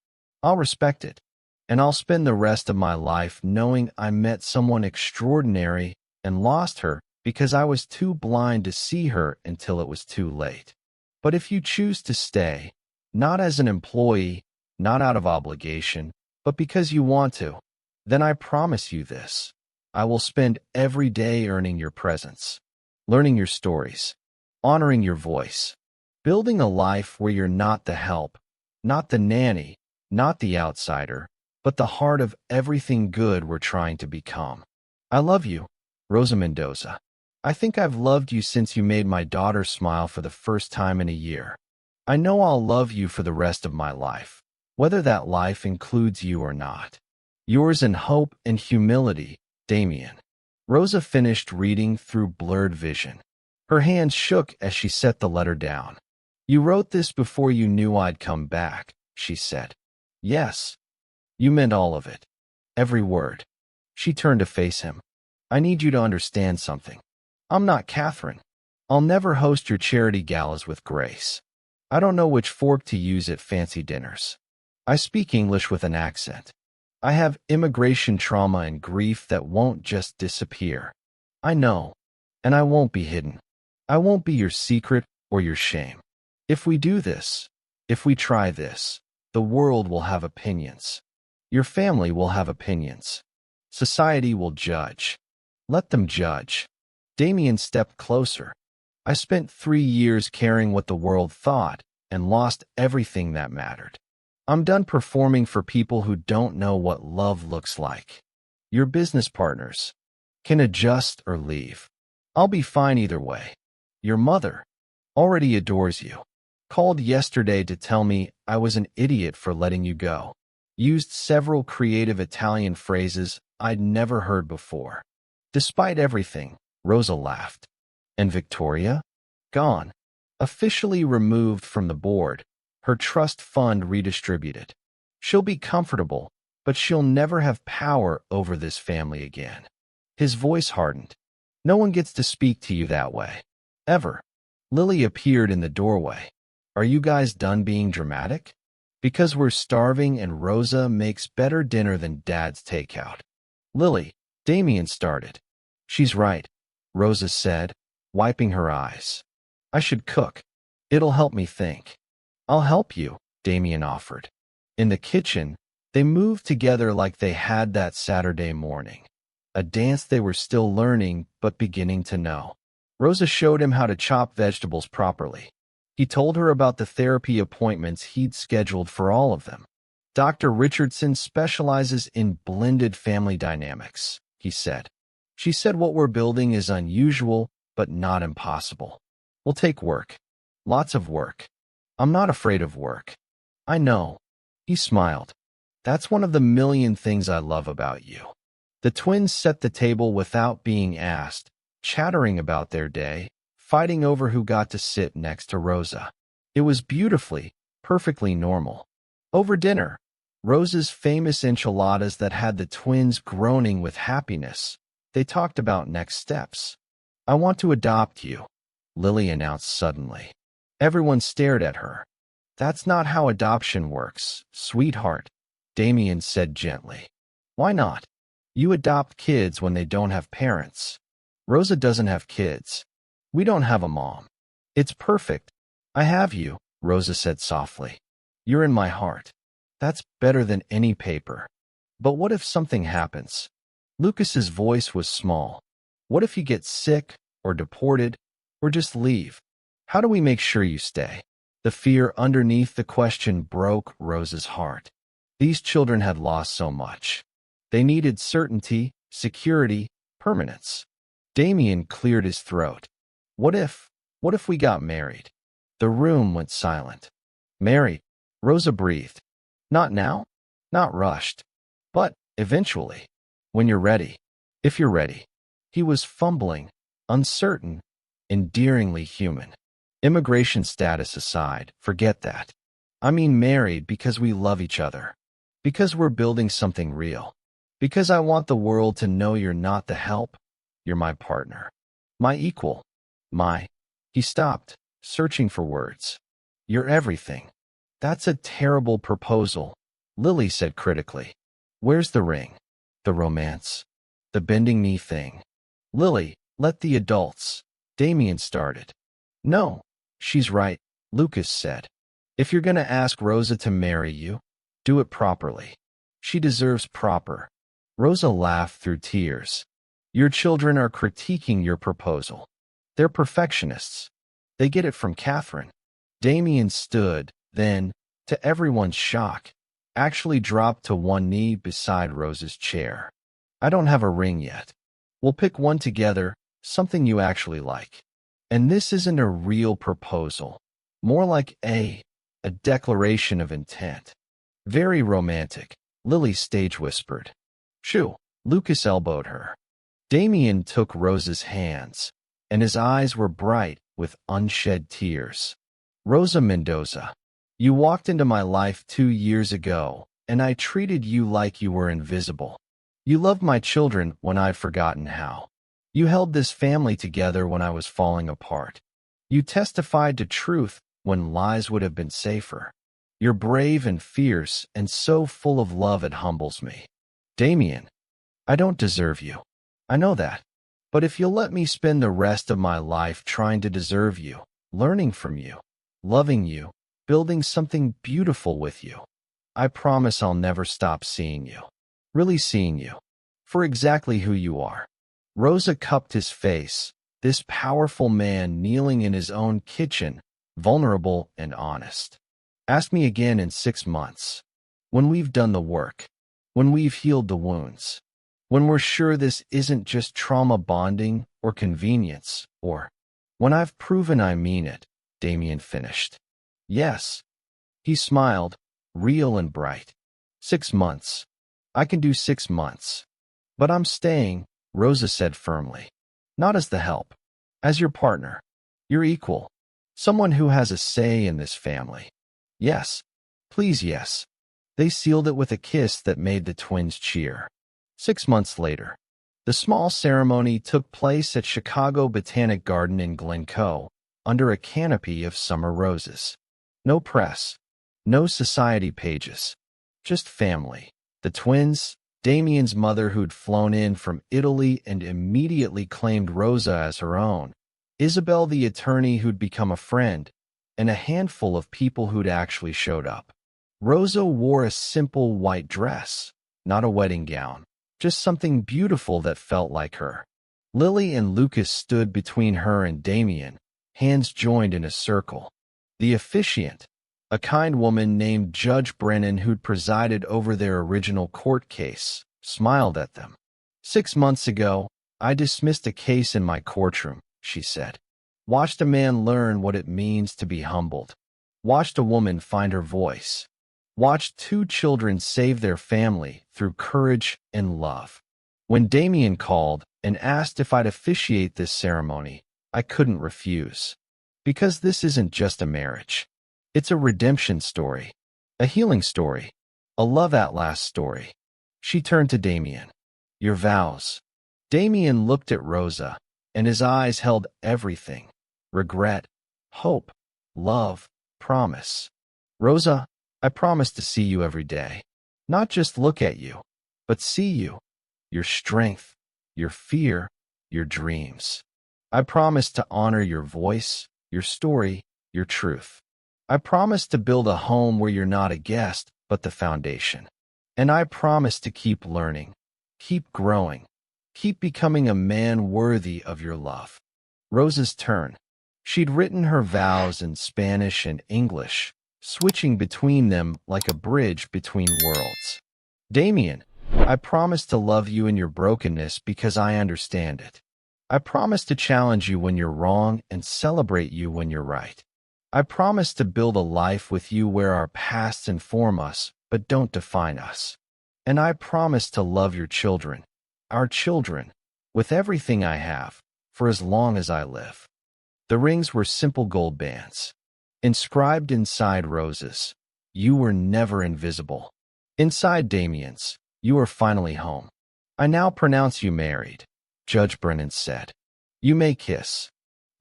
I'll respect it. And I'll spend the rest of my life knowing I met someone extraordinary and lost her because I was too blind to see her until it was too late. But if you choose to stay, not as an employee, not out of obligation, but because you want to, then I promise you this. I will spend every day earning your presence, learning your stories, honoring your voice, building a life where you're not the help, not the nanny, not the outsider, but the heart of everything good we're trying to become. I love you, Rosa Mendoza. I think I've loved you since you made my daughter smile for the first time in a year. I know I'll love you for the rest of my life, whether that life includes you or not. Yours in hope and humility, Damien. Rosa finished reading through blurred vision. Her hands shook as she set the letter down. You wrote this before you knew I'd come back, she said. Yes. You meant all of it. Every word. She turned to face him. I need you to understand something. I'm not Catherine. I'll never host your charity galas with Grace. I don't know which fork to use at fancy dinners. I speak English with an accent. I have immigration trauma and grief that won't just disappear. I know. And I won't be hidden. I won't be your secret or your shame. If we do this, if we try this, the world will have opinions. Your family will have opinions. Society will judge. Let them judge. Damien stepped closer. I spent 3 years caring what the world thought and lost everything that mattered. I'm done performing for people who don't know what love looks like. Your business partners can adjust or leave. I'll be fine either way. Your mother already adores you. Called yesterday to tell me I was an idiot for letting you go. Used several creative Italian phrases I'd never heard before. Despite everything, Rosa laughed. And Victoria? Gone. Officially removed from the board, her trust fund redistributed. She'll be comfortable, but she'll never have power over this family again. His voice hardened. No one gets to speak to you that way. Ever. Lily appeared in the doorway. Are you guys done being dramatic? Because we're starving and Rosa makes better dinner than Dad's takeout. Lily, Damien started. She's right, Rosa said, wiping her eyes. I should cook. It'll help me think. I'll help you, Damien offered. In the kitchen, they moved together like they had that Saturday morning. A dance they were still learning but beginning to know. Rosa showed him how to chop vegetables properly. He told her about the therapy appointments he'd scheduled for all of them. Dr. Richardson specializes in blended family dynamics, he said. She said what we're building is unusual, but not impossible. We'll take work. Lots of work. I'm not afraid of work. I know. He smiled. That's one of the million things I love about you. The twins set the table without being asked, chattering about their day, fighting over who got to sit next to Rosa. It was beautifully, perfectly normal. Over dinner, Rosa's famous enchiladas that had the twins groaning with happiness, they talked about next steps. I want to adopt you, Lily announced suddenly. Everyone stared at her. That's not how adoption works, sweetheart, Damien said gently. Why not? You adopt kids when they don't have parents. Rosa doesn't have kids. We don't have a mom. It's perfect. I have you, Rosa said softly. You're in my heart. That's better than any paper. But what if something happens? Lucas's voice was small. What if you get sick, or deported, or just leave? How do we make sure you stay? The fear underneath the question broke Rosa's heart. These children had lost so much. They needed certainty, security, permanence. Damien cleared his throat. What if we got married? The room went silent. Married, Rosa breathed. Not now, not rushed, but eventually, when you're ready, if you're ready. He was fumbling, uncertain, endearingly human. Immigration status aside, forget that. I mean married because we love each other. Because we're building something real. Because I want the world to know you're not the help, you're my partner. My equal. He stopped, searching for words. You're everything. That's a terrible proposal, Lily said critically. Where's the ring? The romance? The bending knee thing? Lily, let the adults. Damien started. No, she's right, Lucas said. If you're gonna ask Rosa to marry you, do it properly. She deserves proper. Rosa laughed through tears. Your children are critiquing your proposal. They're perfectionists. They get it from Catherine. Damien stood, then, to everyone's shock, actually dropped to one knee beside Rosa's chair. I don't have a ring yet. We'll pick one together, something you actually like. And this isn't a real proposal. More like a declaration of intent. Very romantic, Lily stage whispered. Shoo, Lucas elbowed her. Damien took Rosa's hands, and his eyes were bright with unshed tears. Rosa Mendoza, you walked into my life 2 years ago, and I treated you like you were invisible. You loved my children when I'd forgotten how. You held this family together when I was falling apart. You testified to truth when lies would have been safer. You're brave and fierce and so full of love it humbles me. Damien, I don't deserve you. I know that. But if you'll let me spend the rest of my life trying to deserve you, learning from you, loving you, building something beautiful with you, I promise I'll never stop seeing you. Really seeing you. For exactly who you are. Rosa cupped his face, this powerful man kneeling in his own kitchen, vulnerable and honest. Ask me again in 6 months. When we've done the work. When we've healed the wounds. When we're sure this isn't just trauma bonding or convenience, or when I've proven I mean it, Damien finished. Yes. He smiled, real and bright. 6 months. I can do 6 months. But I'm staying, Rosa said firmly. Not as the help. As your partner. Your equal. Someone who has a say in this family. Yes. Please, yes. They sealed it with a kiss that made the twins cheer. 6 months later, the small ceremony took place at Chicago Botanic Garden in Glencoe, under a canopy of summer roses. No press. No society pages. Just family. The twins, Damien's mother who'd flown in from Italy and immediately claimed Rosa as her own, Isabel the attorney who'd become a friend, and a handful of people who'd actually showed up. Rosa wore a simple white dress, not a wedding gown, just something beautiful that felt like her. Lily and Lucas stood between her and Damien, hands joined in a circle. The officiant, a kind woman named Judge Brennan who'd presided over their original court case, smiled at them. 6 months ago, I dismissed a case in my courtroom, she said. Watched a man learn what it means to be humbled. Watched a woman find her voice. Watched 2 children save their family through courage and love. When Damien called and asked if I'd officiate this ceremony, I couldn't refuse. Because this isn't just a marriage. It's a redemption story, a healing story, a love at last story. She turned to Damien. Your vows. Damien looked at Rosa, and his eyes held everything. Regret, hope, love, promise. Rosa, I promise to see you every day. Not just look at you, but see you. Your strength, your fear, your dreams. I promise to honor your voice, your story, your truth. I promise to build a home where you're not a guest, but the foundation. And I promise to keep learning, keep growing, keep becoming a man worthy of your love. Rosa's turn. She'd written her vows in Spanish and English, switching between them like a bridge between worlds. Damien, I promise to love you in your brokenness because I understand it. I promise to challenge you when you're wrong and celebrate you when you're right. I promise to build a life with you where our pasts inform us, but don't define us. And I promise to love your children, our children, with everything I have, for as long as I live. The rings were simple gold bands. Inscribed inside Rosa's, you were never invisible. Inside Damien's, you are finally home. I now pronounce you married, Judge Brennan said. You may kiss.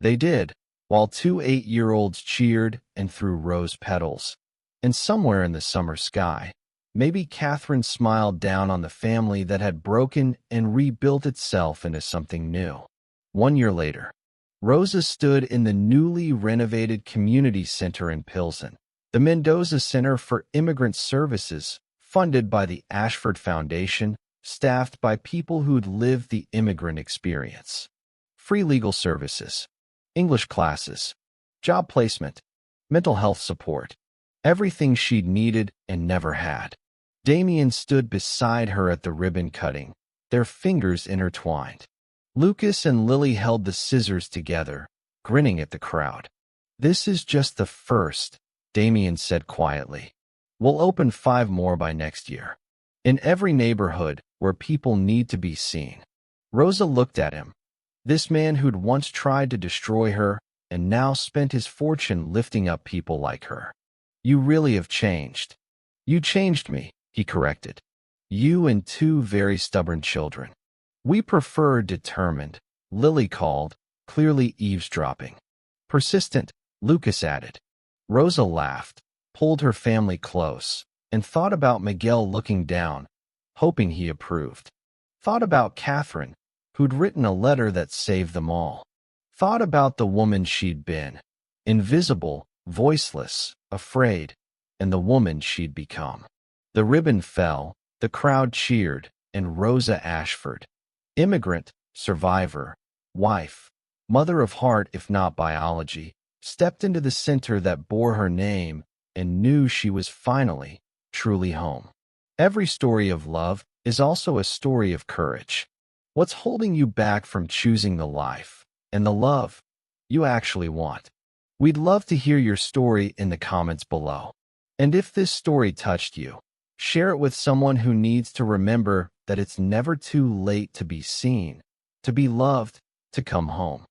They did, while 2 8-year-olds cheered and threw rose petals. And somewhere in the summer sky, maybe Catherine smiled down on the family that had broken and rebuilt itself into something new. 1 year later, Rosa stood in the newly renovated community center in Pilsen, the Mendoza Center for Immigrant Services, funded by the Ashford Foundation, staffed by people who'd lived the immigrant experience. Free legal services, English classes, job placement, mental health support, everything she'd needed and never had. Damien stood beside her at the ribbon cutting, their fingers intertwined. Lucas and Lily held the scissors together, grinning at the crowd. This is just the first, Damien said quietly. We'll open 5 more by next year. In every neighborhood where people need to be seen. Rosa looked at him. This man who'd once tried to destroy her and now spent his fortune lifting up people like her. You really have changed. You changed me, he corrected. You and 2 very stubborn children. We prefer determined, Lily called, clearly eavesdropping. Persistent, Lucas added. Rosa laughed, pulled her family close, and thought about Miguel looking down, hoping he approved. Thought about Catherine, who'd written a letter that saved them all. Thought about the woman she'd been, invisible, voiceless, afraid, and the woman she'd become. The ribbon fell, the crowd cheered, and Rosa Ashford, immigrant, survivor, wife, mother of heart if not biology, stepped into the center that bore her name and knew she was finally, truly home. Every story of love is also a story of courage. What's holding you back from choosing the life and the love you actually want? We'd love to hear your story in the comments below. And if this story touched you, share it with someone who needs to remember that it's never too late to be seen, to be loved, to come home.